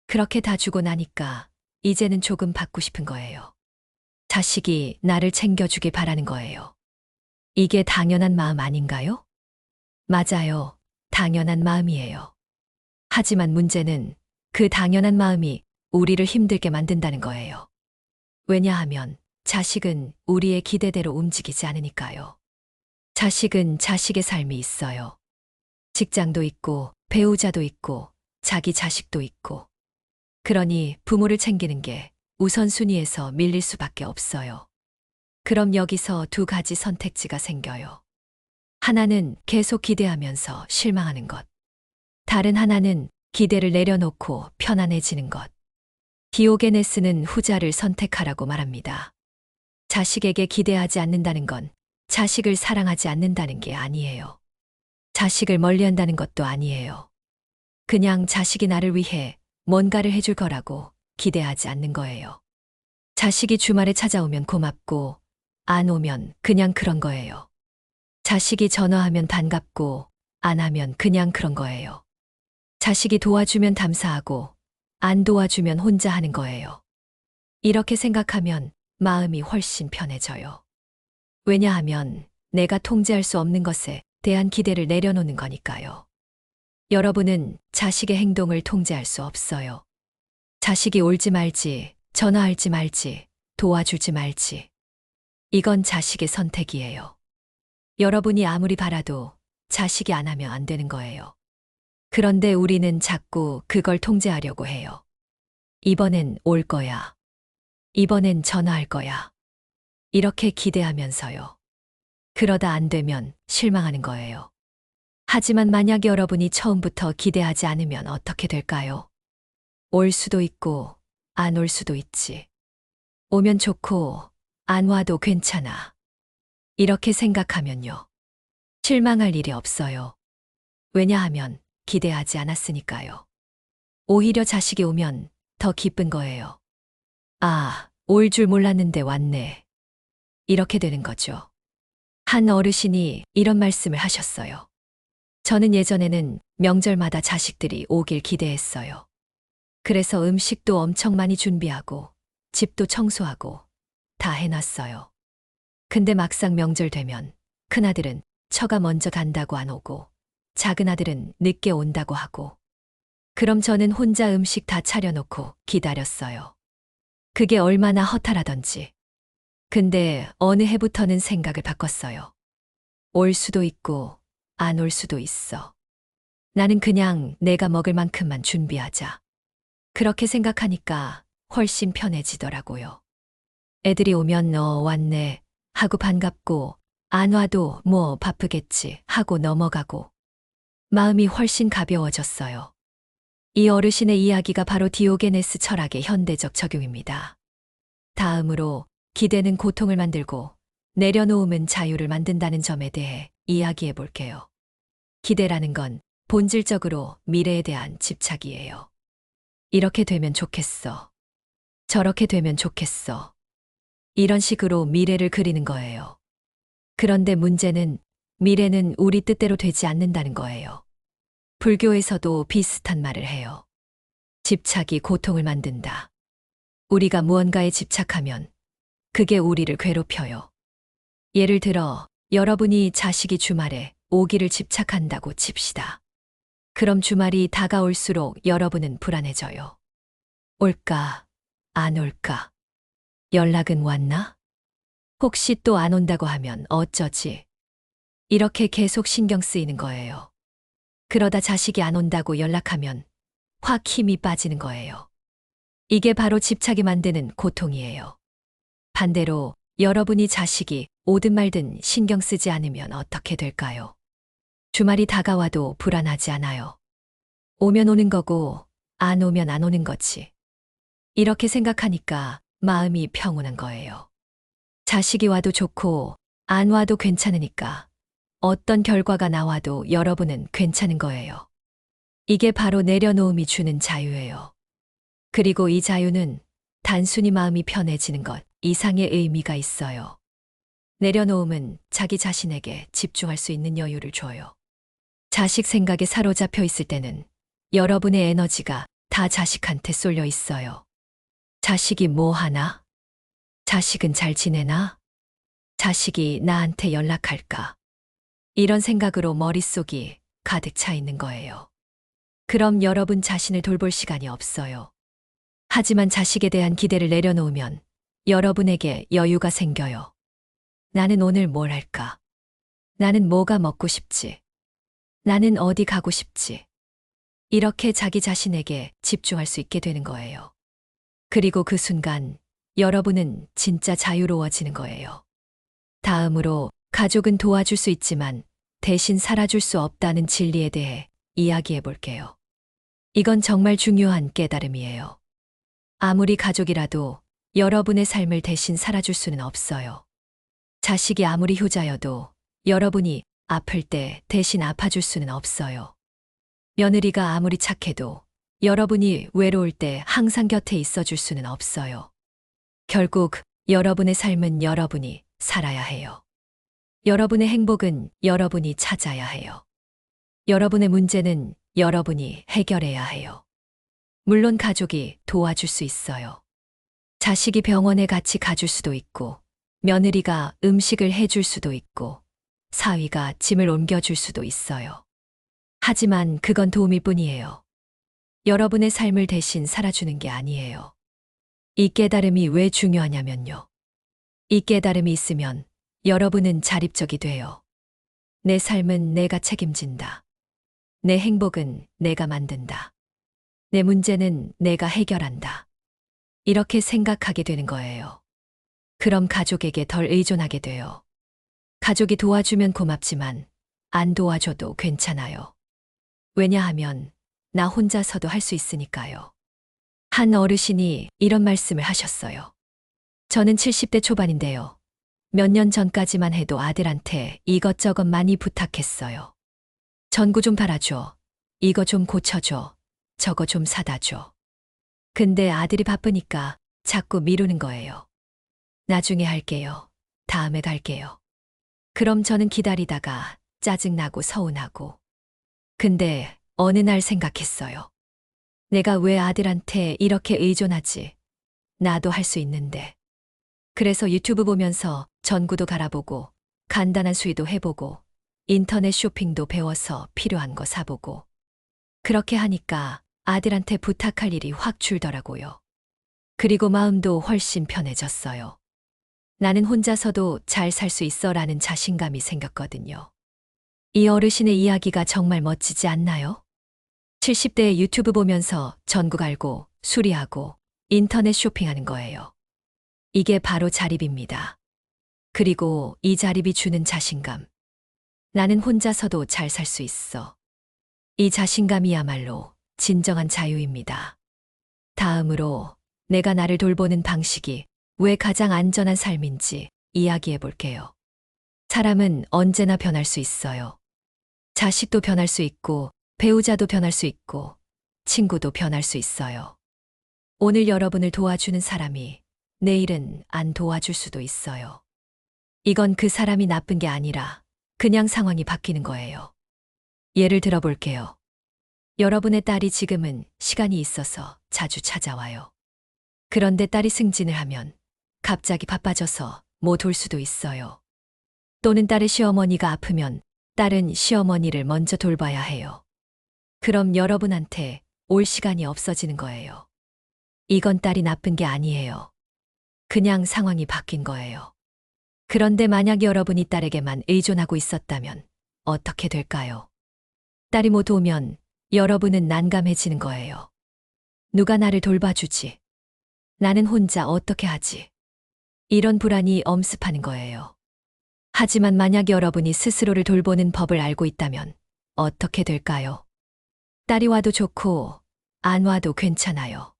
그렇게 다 주고 나니까 이제는 조금 받고 싶은 거예요. 자식이 나를 챙겨주길 바라는 거예요. 이게 당연한 마음 아닌가요? 맞아요. 당연한 마음이에요. 하지만 문제는 그 당연한 마음이 우리를 힘들게 만든다는 거예요. 왜냐하면 자식은 우리의 기대대로 움직이지 않으니까요. 자식은 자식의 삶이 있어요. 직장도 있고, 배우자도 있고, 자기 자식도 있고. 그러니 부모를 챙기는 게 우선순위에서 밀릴 수밖에 없어요. 그럼 여기서 두 가지 선택지가 생겨요. 하나는 계속 기대하면서 실망하는 것. 다른 하나는 기대를 내려놓고 편안해지는 것. 디오게네스는 후자를 선택하라고 말합니다. 자식에게 기대하지 않는다는 건 자식을 사랑하지 않는다는 게 아니에요. 자식을 멀리한다는 것도 아니에요. 그냥 자식이 나를 위해 뭔가를 해줄 거라고 기대하지 않는 거예요. 자식이 주말에 찾아오면 고맙고, 안 오면 그냥 그런 거예요. 자식이 전화하면 반갑고, 안 하면 그냥 그런 거예요. 자식이 도와주면 감사하고, 안 도와주면 혼자 하는 거예요. 이렇게 생각하면 마음이 훨씬 편해져요. 왜냐하면 내가 통제할 수 없는 것에 대한 기대를 내려놓는 거니까요. 여러분은 자식의 행동을 통제할 수 없어요. 자식이 올지 말지, 전화할지 말지, 도와주지 말지. 이건 자식의 선택이에요. 여러분이 아무리 바라도 자식이 안 하면 안 되는 거예요. 그런데 우리는 자꾸 그걸 통제하려고 해요. 이번엔 올 거야. 이번엔 전화할 거야. 이렇게 기대하면서요. 그러다 안 되면 실망하는 거예요. 하지만 만약 여러분이 처음부터 기대하지 않으면 어떻게 될까요? 올 수도 있고, 안 올 수도 있지. 오면 좋고, 안 와도 괜찮아. 이렇게 생각하면요. 실망할 일이 없어요. 왜냐하면 기대하지 않았으니까요. 오히려 자식이 오면 더 기쁜 거예요. 아, 올 줄 몰랐는데 왔네. 이렇게 되는 거죠. 한 어르신이 이런 말씀을 하셨어요. 저는 예전에는 명절마다 자식들이 오길 기대했어요. 그래서 음식도 엄청 많이 준비하고, 집도 청소하고, 다 해놨어요. 근데 막상 명절 되면 큰아들은 처가 먼저 간다고 안 오고, 작은 아들은 늦게 온다고 하고, 그럼 저는 혼자 음식 다 차려놓고 기다렸어요. 그게 얼마나 허탈하던지. 근데 어느 해부터는 생각을 바꿨어요. 올 수도 있고, 안 올 수도 있어. 나는 그냥 내가 먹을 만큼만 준비하자. 그렇게 생각하니까 훨씬 편해지더라고요. 애들이 오면 왔네 하고 반갑고, 안 와도 뭐 바쁘겠지 하고 넘어가고, 마음이 훨씬 가벼워졌어요. 이 어르신의 이야기가 바로 디오게네스 철학의 현대적 적용입니다. 다음으로 기대는 고통을 만들고 내려놓음은 자유를 만든다는 점에 대해 이야기해 볼게요. 기대라는 건 본질적으로 미래에 대한 집착이에요. 이렇게 되면 좋겠어. 저렇게 되면 좋겠어. 이런 식으로 미래를 그리는 거예요. 그런데 문제는 미래는 우리 뜻대로 되지 않는다는 거예요. 불교에서도 비슷한 말을 해요. 집착이 고통을 만든다. 우리가 무언가에 집착하면 그게 우리를 괴롭혀요. 예를 들어 여러분이 자식이 주말에 오기를 집착한다고 칩시다. 그럼 주말이 다가올수록 여러분은 불안해져요. 올까? 안 올까? 연락은 왔나? 혹시 또 안 온다고 하면 어쩌지? 이렇게 계속 신경 쓰이는 거예요. 그러다 자식이 안 온다고 연락하면 확 힘이 빠지는 거예요. 이게 바로 집착이 만드는 고통이에요. 반대로 여러분이 자식이 오든 말든 신경 쓰지 않으면 어떻게 될까요? 주말이 다가와도 불안하지 않아요. 오면 오는 거고 안 오면 안 오는 거지. 이렇게 생각하니까 마음이 평온한 거예요. 자식이 와도 좋고 안 와도 괜찮으니까 어떤 결과가 나와도 여러분은 괜찮은 거예요. 이게 바로 내려놓음이 주는 자유예요. 그리고 이 자유는 단순히 마음이 편해지는 것 이상의 의미가 있어요. 내려놓음은 자기 자신에게 집중할 수 있는 여유를 줘요. 자식 생각에 사로잡혀 있을 때는 여러분의 에너지가 다 자식한테 쏠려 있어요. 자식이 뭐 하나? 자식은 잘 지내나? 자식이 나한테 연락할까? 이런 생각으로 머릿속이 가득 차 있는 거예요. 그럼 여러분 자신을 돌볼 시간이 없어요. 하지만 자식에 대한 기대를 내려놓으면 여러분에게 여유가 생겨요. 나는 오늘 뭘 할까? 나는 뭐가 먹고 싶지? 나는 어디 가고 싶지? 이렇게 자기 자신에게 집중할 수 있게 되는 거예요. 그리고 그 순간 여러분은 진짜 자유로워지는 거예요. 다음으로 가족은 도와줄 수 있지만 대신 살아줄 수 없다는 진리에 대해 이야기해 볼게요. 이건 정말 중요한 깨달음이에요. 아무리 가족이라도 여러분의 삶을 대신 살아줄 수는 없어요. 자식이 아무리 효자여도 여러분이 아플 때 대신 아파줄 수는 없어요. 며느리가 아무리 착해도 여러분이 외로울 때 항상 곁에 있어줄 수는 없어요. 결국 여러분의 삶은 여러분이 살아야 해요. 여러분의 행복은 여러분이 찾아야 해요. 여러분의 문제는 여러분이 해결해야 해요. 물론 가족이 도와줄 수 있어요. 자식이 병원에 같이 가줄 수도 있고, 며느리가 음식을 해줄 수도 있고, 사위가 짐을 옮겨줄 수도 있어요. 하지만 그건 도움일 뿐이에요. 여러분의 삶을 대신 살아주는 게 아니에요. 이 깨달음이 왜 중요하냐면요. 이 깨달음이 있으면 여러분은 자립적이 돼요. 내 삶은 내가 책임진다. 내 행복은 내가 만든다. 내 문제는 내가 해결한다. 이렇게 생각하게 되는 거예요. 그럼 가족에게 덜 의존하게 돼요. 가족이 도와주면 고맙지만 안 도와줘도 괜찮아요. 왜냐하면 나 혼자서도 할 수 있으니까요. 한 어르신이 이런 말씀을 하셨어요. 저는 70대 초반인데요. 몇 년 전까지만 해도 아들한테 이것저것 많이 부탁했어요. 전구 좀 팔아줘. 이거 좀 고쳐줘. 저거 좀 사다 줘. 근데 아들이 바쁘니까 자꾸 미루는 거예요. 나중에 할게요. 다음에 갈게요. 그럼 저는 기다리다가 짜증나고 서운하고. 근데 어느 날 생각했어요. 내가 왜 아들한테 이렇게 의존하지? 나도 할 수 있는데. 그래서 유튜브 보면서 전구도 갈아보고, 간단한 수의도 해보고, 인터넷 쇼핑도 배워서 필요한 거 사보고. 그렇게 하니까 아들한테 부탁할 일이 확 줄더라고요. 그리고 마음도 훨씬 편해졌어요. 나는 혼자서도 잘 살 수 있어 라는 자신감이 생겼거든요. 이 어르신의 이야기가 정말 멋지지 않나요? 70대에 유튜브 보면서 전구 갈고 수리하고 인터넷 쇼핑하는 거예요. 이게 바로 자립입니다. 그리고 이 자립이 주는 자신감. 나는 혼자서도 잘 살 수 있어. 이 자신감이야말로 진정한 자유입니다. 다음으로 내가 나를 돌보는 방식이 왜 가장 안전한 삶인지 이야기해 볼게요. 사람은 언제나 변할 수 있어요. 자식도 변할 수 있고, 배우자도 변할 수 있고, 친구도 변할 수 있어요. 오늘 여러분을 도와주는 사람이 내일은 안 도와줄 수도 있어요. 이건 그 사람이 나쁜 게 아니라 그냥 상황이 바뀌는 거예요. 예를 들어 볼게요. 여러분의 딸이 지금은 시간이 있어서 자주 찾아와요. 그런데 딸이 승진을 하면 갑자기 바빠져서 못 올 수도 있어요. 또는 딸의 시어머니가 아프면 딸은 시어머니를 먼저 돌봐야 해요. 그럼 여러분한테 올 시간이 없어지는 거예요. 이건 딸이 나쁜 게 아니에요. 그냥 상황이 바뀐 거예요. 그런데 만약 여러분이 딸에게만 의존하고 있었다면 어떻게 될까요? 딸이 못 오면 여러분은 난감해지는 거예요. 누가 나를 돌봐주지? 나는 혼자 어떻게 하지? 이런 불안이 엄습하는 거예요. 하지만 만약 여러분이 스스로를 돌보는 법을 알고 있다면 어떻게 될까요? 딸이 와도 좋고 안 와도 괜찮아요.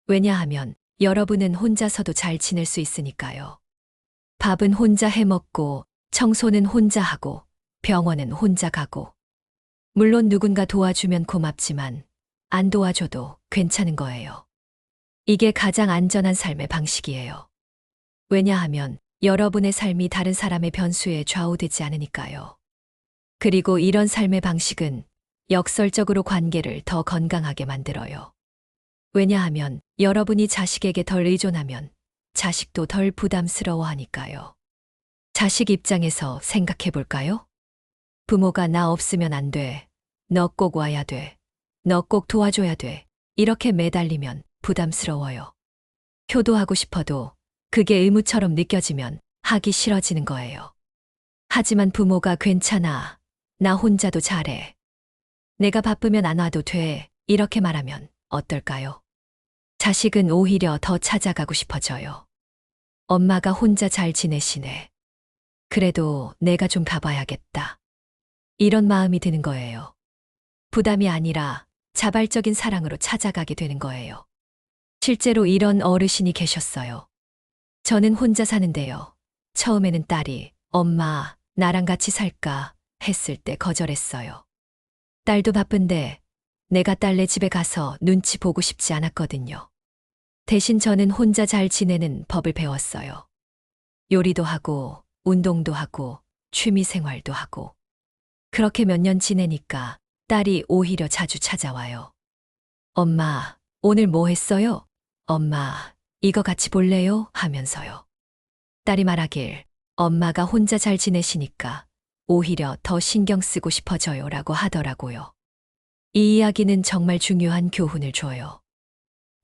왜냐하면 여러분은 혼자서도 잘 지낼 수 있으니까요. 밥은 혼자 해 먹고, 청소는 혼자 하고, 병원은 혼자 가고. 물론 누군가 도와주면 고맙지만 안 도와줘도 괜찮은 거예요. 이게 가장 안전한 삶의 방식이에요. 왜냐하면 여러분의 삶이 다른 사람의 변수에 좌우되지 않으니까요. 그리고 이런 삶의 방식은 역설적으로 관계를 더 건강하게 만들어요. 왜냐하면 여러분이 자식에게 덜 의존하면 자식도 덜 부담스러워 하니까요. 자식 입장에서 생각해 볼까요? 부모가 나 없으면 안 돼. 너 꼭 와야 돼. 너 꼭 도와줘야 돼. 이렇게 매달리면 부담스러워요. 효도하고 싶어도 그게 의무처럼 느껴지면 하기 싫어지는 거예요. 하지만 부모가 괜찮아. 나 혼자도 잘해. 내가 바쁘면 안 와도 돼. 이렇게 말하면 어떨까요? 자식은 오히려 더 찾아가고 싶어져요. 엄마가 혼자 잘 지내시네. 그래도 내가 좀 가봐야겠다. 이런 마음이 드는 거예요. 부담이 아니라 자발적인 사랑으로 찾아가게 되는 거예요. 실제로 이런 어르신이 계셨어요. 저는 혼자 사는데요. 처음에는 딸이 엄마, 나랑 같이 살까 했을 때 거절했어요. 딸도 바쁜데 내가 딸네 집에 가서 눈치 보고 싶지 않았거든요. 대신 저는 혼자 잘 지내는 법을 배웠어요. 요리도 하고, 운동도 하고, 취미 생활도 하고. 그렇게 몇 년 지내니까 딸이 오히려 자주 찾아와요. 엄마, 오늘 뭐 했어요? 엄마, 이거 같이 볼래요? 하면서요. 딸이 말하길, 엄마가 혼자 잘 지내시니까 오히려 더 신경 쓰고 싶어져요 라고 하더라고요. 이 이야기는 정말 중요한 교훈을 줘요.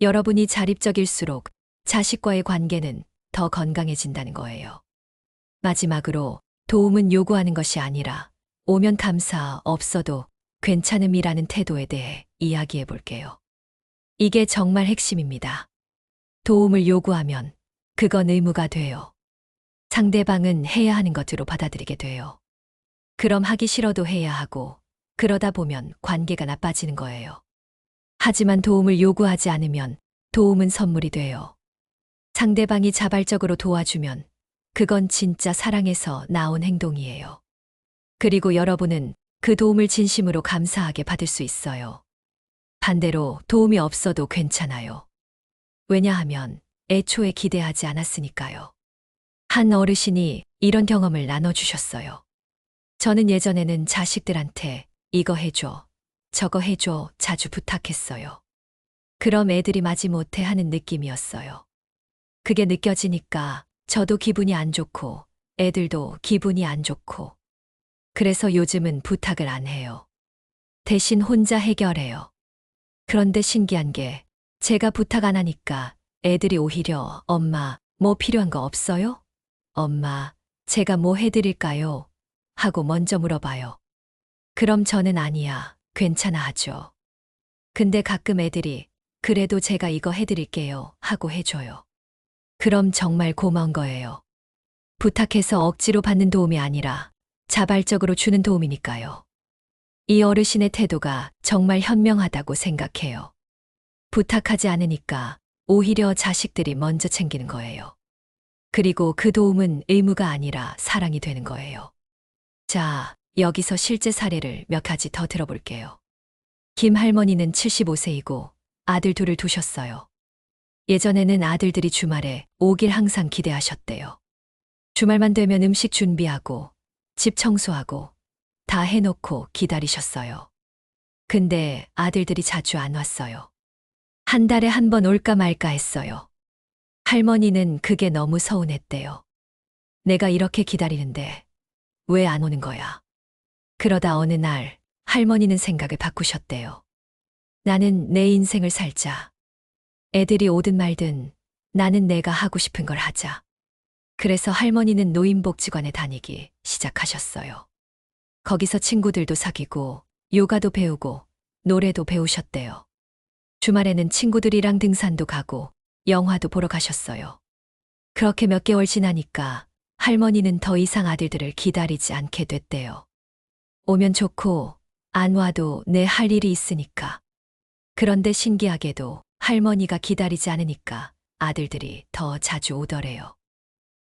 여러분이 자립적일수록 자식과의 관계는 더 건강해진다는 거예요. 마지막으로 도움은 요구하는 것이 아니라 오면 감사, 없어도 괜찮음이라는 태도에 대해 이야기해 볼게요. 이게 정말 핵심입니다. 도움을 요구하면 그건 의무가 돼요. 상대방은 해야 하는 것으로 받아들이게 돼요. 그럼 하기 싫어도 해야 하고 그러다 보면 관계가 나빠지는 거예요. 하지만 도움을 요구하지 않으면 도움은 선물이 돼요. 상대방이 자발적으로 도와주면 그건 진짜 사랑에서 나온 행동이에요. 그리고 여러분은 그 도움을 진심으로 감사하게 받을 수 있어요. 반대로 도움이 없어도 괜찮아요. 왜냐하면 애초에 기대하지 않았으니까요. 한 어르신이 이런 경험을 나눠주셨어요. 저는 예전에는 자식들한테 이거 해줘, 저거 해줘 자주 부탁했어요. 그럼 애들이 마지못해 하는 느낌이었어요. 그게 느껴지니까 저도 기분이 안 좋고 애들도 기분이 안 좋고. 그래서 요즘은 부탁을 안 해요. 대신 혼자 해결해요. 그런데 신기한 게 제가 부탁 안 하니까 애들이 오히려 엄마, 뭐 필요한 거 없어요? 엄마, 제가 뭐 해드릴까요? 하고 먼저 물어봐요. 그럼 저는 아니야, 괜찮아 하죠. 근데 가끔 애들이 그래도 제가 이거 해드릴게요 하고 해줘요. 그럼 정말 고마운 거예요. 부탁해서 억지로 받는 도움이 아니라 자발적으로 주는 도움이니까요. 이 어르신의 태도가 정말 현명하다고 생각해요. 부탁하지 않으니까 오히려 자식들이 먼저 챙기는 거예요. 그리고 그 도움은 의무가 아니라 사랑이 되는 거예요. 자, 여기서 실제 사례를 몇 가지 더 들어볼게요. 김 할머니는 75세이고 아들 둘을 두셨어요. 예전에는 아들들이 주말에 오길 항상 기대하셨대요. 주말만 되면 음식 준비하고 집 청소하고 다 해놓고 기다리셨어요. 근데 아들들이 자주 안 왔어요. 한 달에 한 번 올까 말까 했어요. 할머니는 그게 너무 서운했대요. 내가 이렇게 기다리는데 왜 안 오는 거야? 그러다 어느 날 할머니는 생각을 바꾸셨대요. 나는 내 인생을 살자. 애들이 오든 말든 나는 내가 하고 싶은 걸 하자. 그래서 할머니는 노인복지관에 다니기 시작하셨어요. 거기서 친구들도 사귀고 요가도 배우고 노래도 배우셨대요. 주말에는 친구들이랑 등산도 가고 영화도 보러 가셨어요. 그렇게 몇 개월 지나니까 할머니는 더 이상 아들들을 기다리지 않게 됐대요. 오면 좋고 안 와도 내 할 일이 있으니까. 그런데 신기하게도 할머니가 기다리지 않으니까 아들들이 더 자주 오더래요.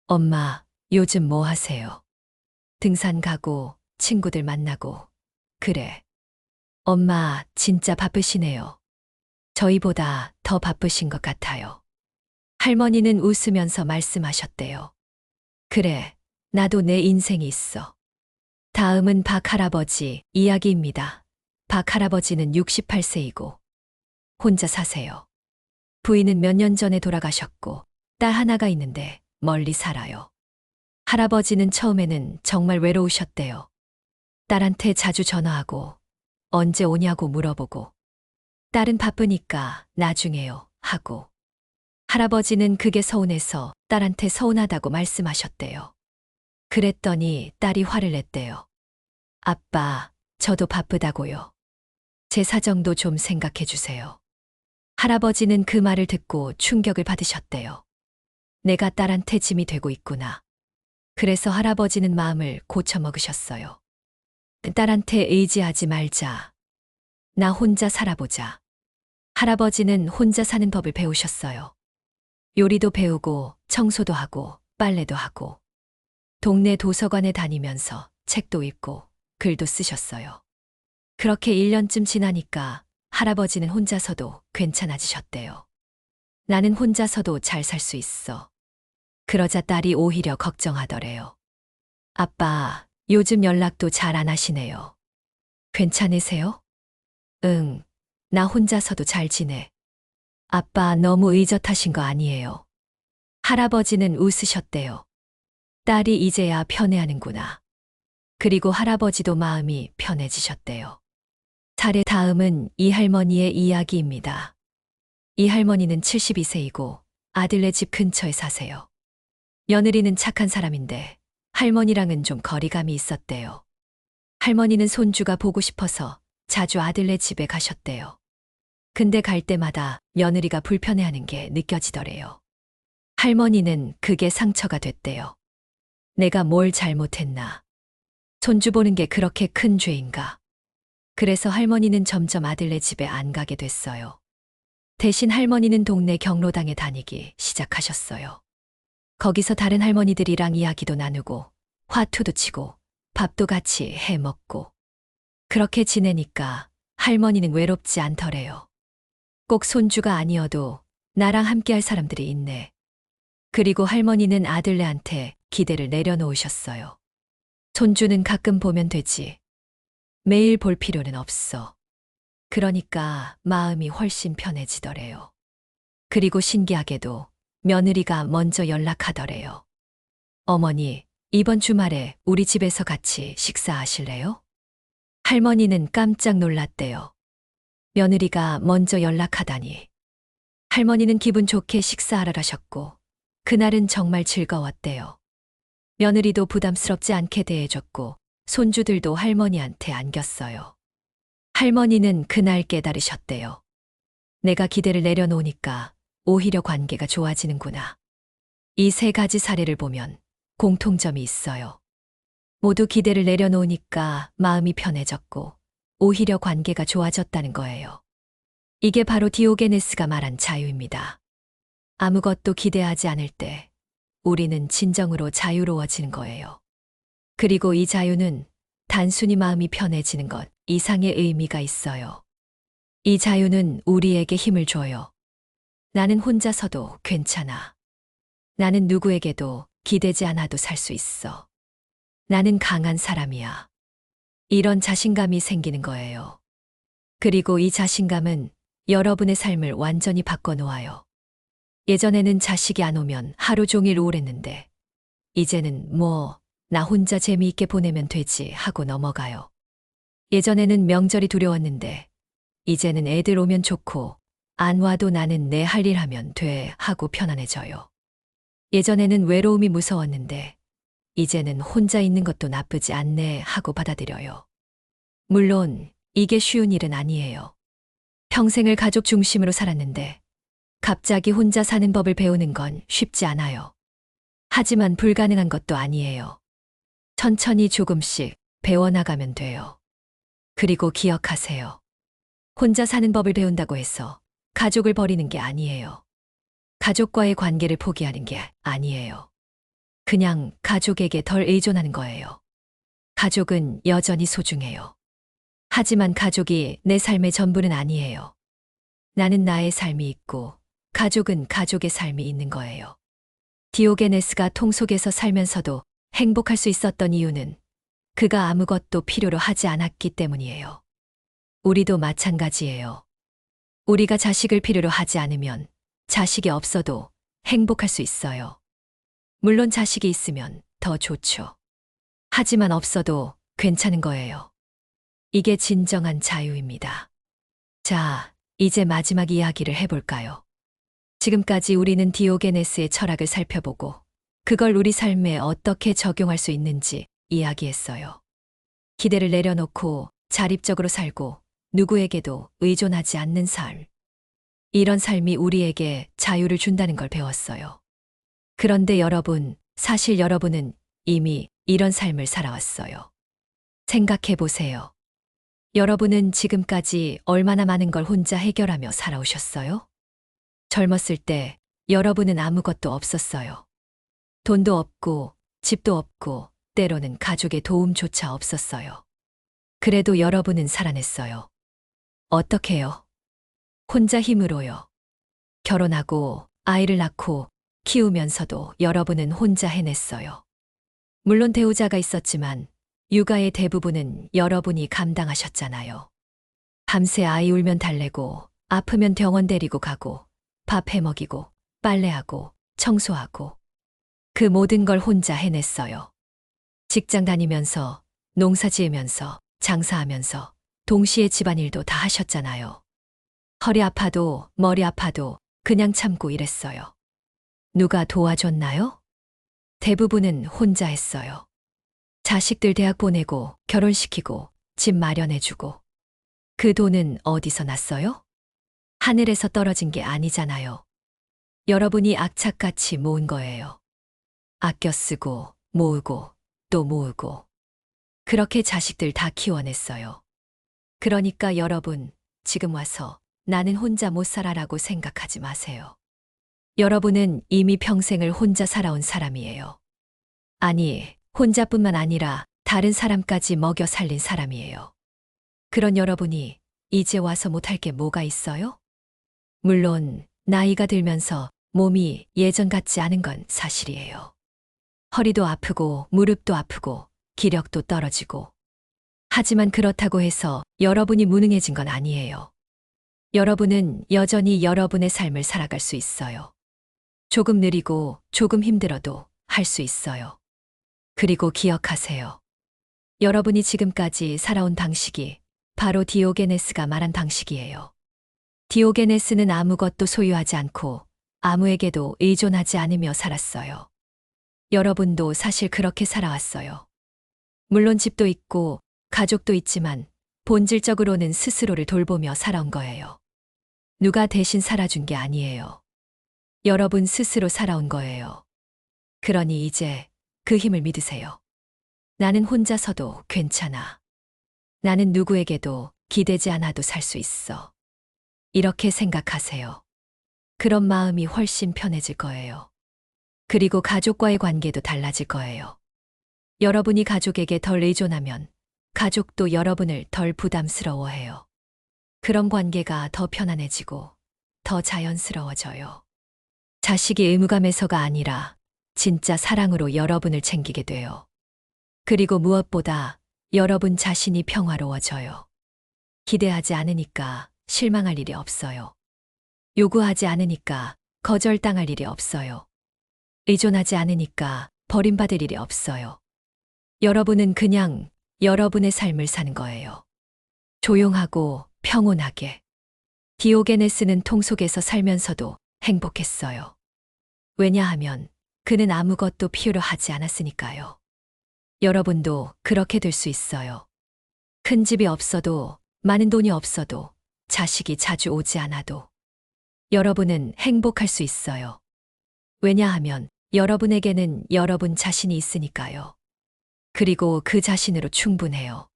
엄마, 요즘 뭐 하세요? 등산 가고 친구들 만나고. 그래. 엄마, 진짜 바쁘시네요. 저희보다 더 바쁘신 것 같아요. 할머니는 웃으면서 말씀하셨대요. 그래, 나도 내 인생이 있어. 다음은 박 할아버지 이야기입니다. 박 할아버지는 68세이고 혼자 사세요. 부인은 몇 년 전에 돌아가셨고 딸 하나가 있는데 멀리 살아요. 할아버지는 처음에는 정말 외로우셨대요. 딸한테 자주 전화하고 언제 오냐고 물어보고 딸은 바쁘니까 나중에요 하고 할아버지는 그게 서운해서 딸한테 서운하다고 말씀하셨대요. 그랬더니 딸이 화를 냈대요. 아빠, 저도 바쁘다고요. 제 사정도 좀 생각해 주세요. 할아버지는 그 말을 듣고 충격을 받으셨대요. 내가 딸한테 짐이 되고 있구나. 그래서 할아버지는 마음을 고쳐먹으셨어요. 딸한테 의지하지 말자. 나 혼자 살아보자. 할아버지는 혼자 사는 법을 배우셨어요. 요리도 배우고 청소도 하고 빨래도 하고 동네 도서관에 다니면서 책도 읽고 글도 쓰셨어요. 그렇게 1년쯤 지나니까 할아버지는 혼자서도 괜찮아지셨대요. 나는 혼자서도 잘 살 수 있어. 그러자 딸이 오히려 걱정하더래요. 아빠, 요즘 연락도 잘 안 하시네요. 괜찮으세요? 응, 나 혼자서도 잘 지내. 아빠 너무 의젓하신 거 아니에요. 할아버지는 웃으셨대요. 딸이 이제야 편해하는구나. 그리고 할아버지도 마음이 편해지셨대요. 차례 다음은 이 할머니의 이야기입니다. 이 할머니는 72세이고 아들네 집 근처에 사세요. 며느리는 착한 사람인데 할머니랑은 좀 거리감이 있었대요. 할머니는 손주가 보고 싶어서 자주 아들네 집에 가셨대요. 근데 갈 때마다 며느리가 불편해하는 게 느껴지더래요. 할머니는 그게 상처가 됐대요. 내가 뭘 잘못했나? 손주 보는 게 그렇게 큰 죄인가? 그래서 할머니는 점점 아들네 집에 안 가게 됐어요. 대신 할머니는 동네 경로당에 다니기 시작하셨어요. 거기서 다른 할머니들이랑 이야기도 나누고 화투도 치고 밥도 같이 해 먹고 그렇게 지내니까 할머니는 외롭지 않더래요. 꼭 손주가 아니어도 나랑 함께 할 사람들이 있네. 그리고 할머니는 아들네한테 기대를 내려놓으셨어요. 손주는 가끔 보면 되지. 매일 볼 필요는 없어. 그러니까 마음이 훨씬 편해지더래요. 그리고 신기하게도 며느리가 먼저 연락하더래요. 어머니, 이번 주말에 우리 집에서 같이 식사하실래요? 할머니는 깜짝 놀랐대요. 며느리가 먼저 연락하다니. 할머니는 기분 좋게 식사하러 가셨고 그날은 정말 즐거웠대요. 며느리도 부담스럽지 않게 대해줬고 손주들도 할머니한테 안겼어요. 할머니는 그날 깨달으셨대요. 내가 기대를 내려놓으니까 오히려 관계가 좋아지는구나. 이 세 가지 사례를 보면 공통점이 있어요. 모두 기대를 내려놓으니까 마음이 편해졌고 오히려 관계가 좋아졌다는 거예요. 이게 바로 디오게네스가 말한 자유입니다. 아무것도 기대하지 않을 때 우리는 진정으로 자유로워지는 거예요. 그리고 이 자유는 단순히 마음이 편해지는 것 이상의 의미가 있어요. 이 자유는 우리에게 힘을 줘요. 나는 혼자서도 괜찮아. 나는 누구에게도 기대지 않아도 살 수 있어. 나는 강한 사람이야. 이런 자신감이 생기는 거예요. 그리고 이 자신감은 여러분의 삶을 완전히 바꿔놓아요. 예전에는 자식이 안 오면 하루 종일 우울했는데 이제는 나 혼자 재미있게 보내면 되지 하고 넘어가요. 예전에는 명절이 두려웠는데 이제는 애들 오면 좋고 안 와도 나는 내 할 일 하면 돼 하고 편안해져요. 예전에는 외로움이 무서웠는데 이제는 혼자 있는 것도 나쁘지 않네 하고 받아들여요. 물론 이게 쉬운 일은 아니에요. 평생을 가족 중심으로 살았는데 갑자기 혼자 사는 법을 배우는 건 쉽지 않아요. 하지만 불가능한 것도 아니에요. 천천히 조금씩 배워나가면 돼요. 그리고 기억하세요. 혼자 사는 법을 배운다고 해서 가족을 버리는 게 아니에요. 가족과의 관계를 포기하는 게 아니에요. 그냥 가족에게 덜 의존하는 거예요. 가족은 여전히 소중해요. 하지만 가족이 내 삶의 전부는 아니에요. 나는 나의 삶이 있고 가족은 가족의 삶이 있는 거예요. 디오게네스가 통 속에서 살면서도 행복할 수 있었던 이유는 그가 아무것도 필요로 하지 않았기 때문이에요. 우리도 마찬가지예요. 우리가 자식을 필요로 하지 않으면 자식이 없어도 행복할 수 있어요. 물론 자식이 있으면 더 좋죠. 하지만 없어도 괜찮은 거예요. 이게 진정한 자유입니다. 자, 이제 마지막 이야기를 해볼까요? 지금까지 우리는 디오게네스의 철학을 살펴보고 그걸 우리 삶에 어떻게 적용할 수 있는지 이야기했어요. 기대를 내려놓고 자립적으로 살고 누구에게도 의존하지 않는 삶. 이런 삶이 우리에게 자유를 준다는 걸 배웠어요. 그런데 사실 여러분은 이미 이런 삶을 살아왔어요. 생각해 보세요. 여러분은 지금까지 얼마나 많은 걸 혼자 해결하며 살아오셨어요? 젊었을 때 여러분은 아무것도 없었어요. 돈도 없고, 집도 없고, 때로는 가족의 도움조차 없었어요. 그래도 여러분은 살아냈어요. 어떻게요? 혼자 힘으로요. 결혼하고, 아이를 낳고, 키우면서도 여러분은 혼자 해냈어요. 물론 배우자가 있었지만, 육아의 대부분은 여러분이 감당하셨잖아요. 밤새 아이 울면 달래고, 아프면 병원 데리고 가고, 밥 해먹이고, 빨래하고, 청소하고. 그 모든 걸 혼자 해냈어요. 직장 다니면서, 농사 지으면서, 장사하면서, 동시에 집안일도 다 하셨잖아요. 허리 아파도, 머리 아파도 그냥 참고 일했어요. 누가 도와줬나요? 대부분은 혼자 했어요. 자식들 대학 보내고, 결혼시키고, 집 마련해주고. 그 돈은 어디서 났어요? 하늘에서 떨어진 게 아니잖아요. 여러분이 악착같이 모은 거예요. 아껴 쓰고, 모으고, 또 모으고. 그렇게 자식들 다 키워냈어요. 그러니까 여러분, 지금 와서 나는 혼자 못 살아라고 생각하지 마세요. 여러분은 이미 평생을 혼자 살아온 사람이에요. 아니, 혼자뿐만 아니라 다른 사람까지 먹여 살린 사람이에요. 그런 여러분이 이제 와서 못할 게 뭐가 있어요? 물론, 나이가 들면서 몸이 예전 같지 않은 건 사실이에요. 허리도 아프고, 무릎도 아프고, 기력도 떨어지고. 하지만 그렇다고 해서 여러분이 무능해진 건 아니에요. 여러분은 여전히 여러분의 삶을 살아갈 수 있어요. 조금 느리고 조금 힘들어도 할 수 있어요. 그리고 기억하세요. 여러분이 지금까지 살아온 방식이 바로 디오게네스가 말한 방식이에요. 디오게네스는 아무것도 소유하지 않고 아무에게도 의존하지 않으며 살았어요. 여러분도 사실 그렇게 살아왔어요. 물론 집도 있고 가족도 있지만 본질적으로는 스스로를 돌보며 살아온 거예요. 누가 대신 살아준 게 아니에요. 여러분 스스로 살아온 거예요. 그러니 이제 그 힘을 믿으세요. 나는 혼자서도 괜찮아. 나는 누구에게도 기대지 않아도 살 수 있어. 이렇게 생각하세요. 그런 마음이 훨씬 편해질 거예요. 그리고 가족과의 관계도 달라질 거예요. 여러분이 가족에게 덜 의존하면 가족도 여러분을 덜 부담스러워해요. 그런 관계가 더 편안해지고 더 자연스러워져요. 자식이 의무감에서가 아니라 진짜 사랑으로 여러분을 챙기게 돼요. 그리고 무엇보다 여러분 자신이 평화로워져요. 기대하지 않으니까 실망할 일이 없어요. 요구하지 않으니까 거절당할 일이 없어요. 의존하지 않으니까 버림받을 일이 없어요. 여러분은 그냥 여러분의 삶을 사는 거예요. 조용하고 평온하게. 디오게네스는 통 속에서 살면서도 행복했어요. 왜냐하면 그는 아무것도 필요로 하지 않았으니까요. 여러분도 그렇게 될 수 있어요. 큰 집이 없어도, 많은 돈이 없어도, 자식이 자주 오지 않아도 여러분은 행복할 수 있어요. 왜냐하면 여러분에게는 여러분 자신이 있으니까요. 그리고 그 자신으로 충분해요.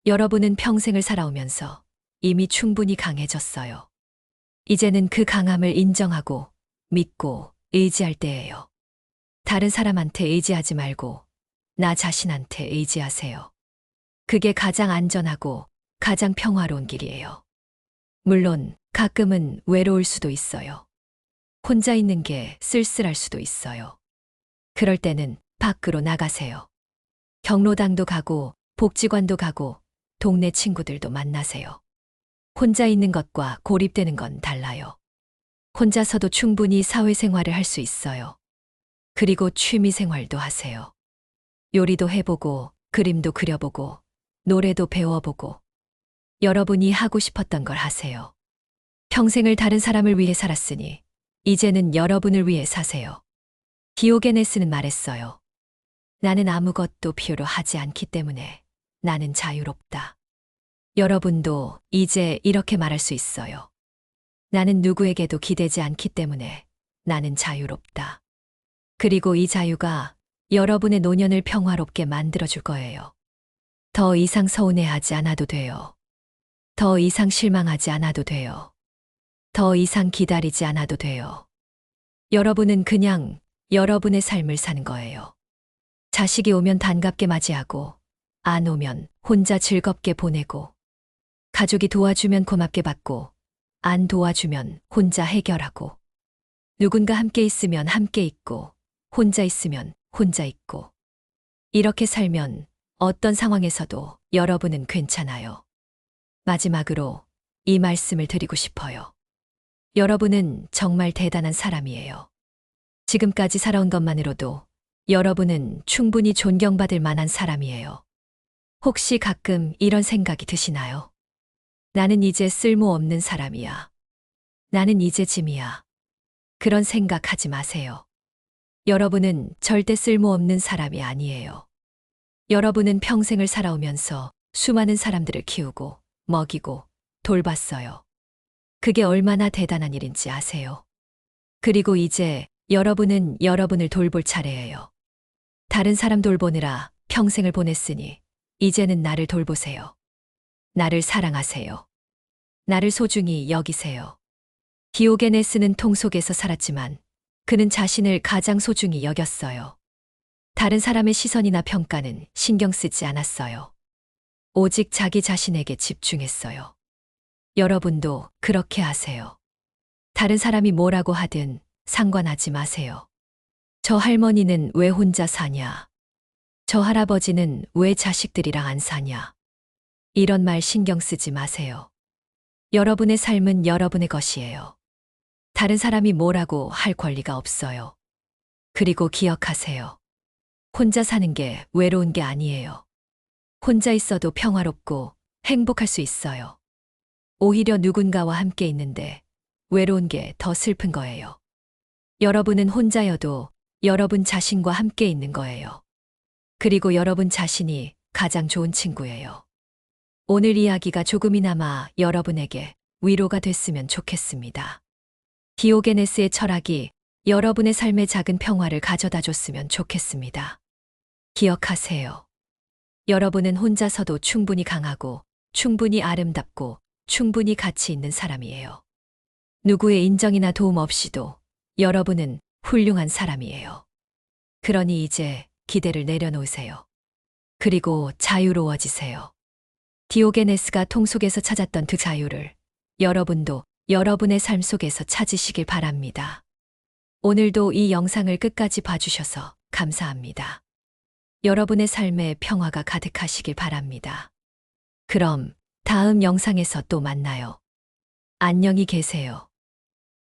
여러분은 평생을 살아오면서 이미 충분히 강해졌어요. 이제는 그 강함을 인정하고 믿고 의지할 때예요. 다른 사람한테 의지하지 말고 나 자신한테 의지하세요. 그게 가장 안전하고 가장 평화로운 길이에요. 물론 가끔은 외로울 수도 있어요. 혼자 있는 게 쓸쓸할 수도 있어요. 그럴 때는 밖으로 나가세요. 경로당도 가고 복지관도 가고 동네 친구들도 만나세요. 혼자 있는 것과 고립되는 건 달라요. 혼자서도 충분히 사회생활을 할 수 있어요. 그리고 취미생활도 하세요. 요리도 해보고 그림도 그려보고 노래도 배워보고 여러분이 하고 싶었던 걸 하세요. 평생을 다른 사람을 위해 살았으니 이제는 여러분을 위해 사세요. 디오게네스는 말했어요. 나는 아무것도 필요로 하지 않기 때문에 나는 자유롭다. 여러분도 이제 이렇게 말할 수 있어요. 나는 누구에게도 기대지 않기 때문에 나는 자유롭다. 그리고 이 자유가 여러분의 노년을 평화롭게 만들어줄 거예요. 더 이상 서운해하지 않아도 돼요. 더 이상 실망하지 않아도 돼요. 더 이상 기다리지 않아도 돼요. 여러분은 그냥 여러분의 삶을 사는 거예요. 자식이 오면 반갑게 맞이하고, 안 오면 혼자 즐겁게 보내고, 가족이 도와주면 고맙게 받고, 안 도와주면 혼자 해결하고, 누군가 함께 있으면 함께 있고, 혼자 있으면 혼자 있고. 이렇게 살면 어떤 상황에서도 여러분은 괜찮아요. 마지막으로 이 말씀을 드리고 싶어요. 여러분은 정말 대단한 사람이에요. 지금까지 살아온 것만으로도 여러분은 충분히 존경받을 만한 사람이에요. 혹시 가끔 이런 생각이 드시나요? 나는 이제 쓸모없는 사람이야. 나는 이제 짐이야. 그런 생각하지 마세요. 여러분은 절대 쓸모없는 사람이 아니에요. 여러분은 평생을 살아오면서 수많은 사람들을 키우고, 먹이고, 돌봤어요. 그게 얼마나 대단한 일인지 아세요? 그리고 이제 여러분은 여러분을 돌볼 차례예요. 다른 사람 돌보느라 평생을 보냈으니 이제는 나를 돌보세요. 나를 사랑하세요. 나를 소중히 여기세요. 디오게네스는 통 속에서 살았지만 그는 자신을 가장 소중히 여겼어요. 다른 사람의 시선이나 평가는 신경 쓰지 않았어요. 오직 자기 자신에게 집중했어요. 여러분도 그렇게 하세요. 다른 사람이 뭐라고 하든 상관하지 마세요. 저 할머니는 왜 혼자 사냐? 저 할아버지는 왜 자식들이랑 안 사냐? 이런 말 신경 쓰지 마세요. 여러분의 삶은 여러분의 것이에요. 다른 사람이 뭐라고 할 권리가 없어요. 그리고 기억하세요. 혼자 사는 게 외로운 게 아니에요. 혼자 있어도 평화롭고 행복할 수 있어요. 오히려 누군가와 함께 있는데 외로운 게 더 슬픈 거예요. 여러분은 혼자여도 여러분 자신과 함께 있는 거예요. 그리고 여러분 자신이 가장 좋은 친구예요. 오늘 이야기가 조금이나마 여러분에게 위로가 됐으면 좋겠습니다. 디오게네스의 철학이 여러분의 삶에 작은 평화를 가져다 줬으면 좋겠습니다. 기억하세요. 여러분은 혼자서도 충분히 강하고, 충분히 아름답고, 충분히 가치 있는 사람이에요. 누구의 인정이나 도움 없이도 여러분은 훌륭한 사람이에요. 그러니 이제 기대를 내려놓으세요. 그리고 자유로워지세요. 디오게네스가 통 속에서 찾았던 그 자유를 여러분도 여러분의 삶 속에서 찾으시길 바랍니다. 오늘도 이 영상을 끝까지 봐주셔서 감사합니다. 여러분의 삶에 평화가 가득하시길 바랍니다. 그럼 다음 영상에서 또 만나요. 안녕히 계세요.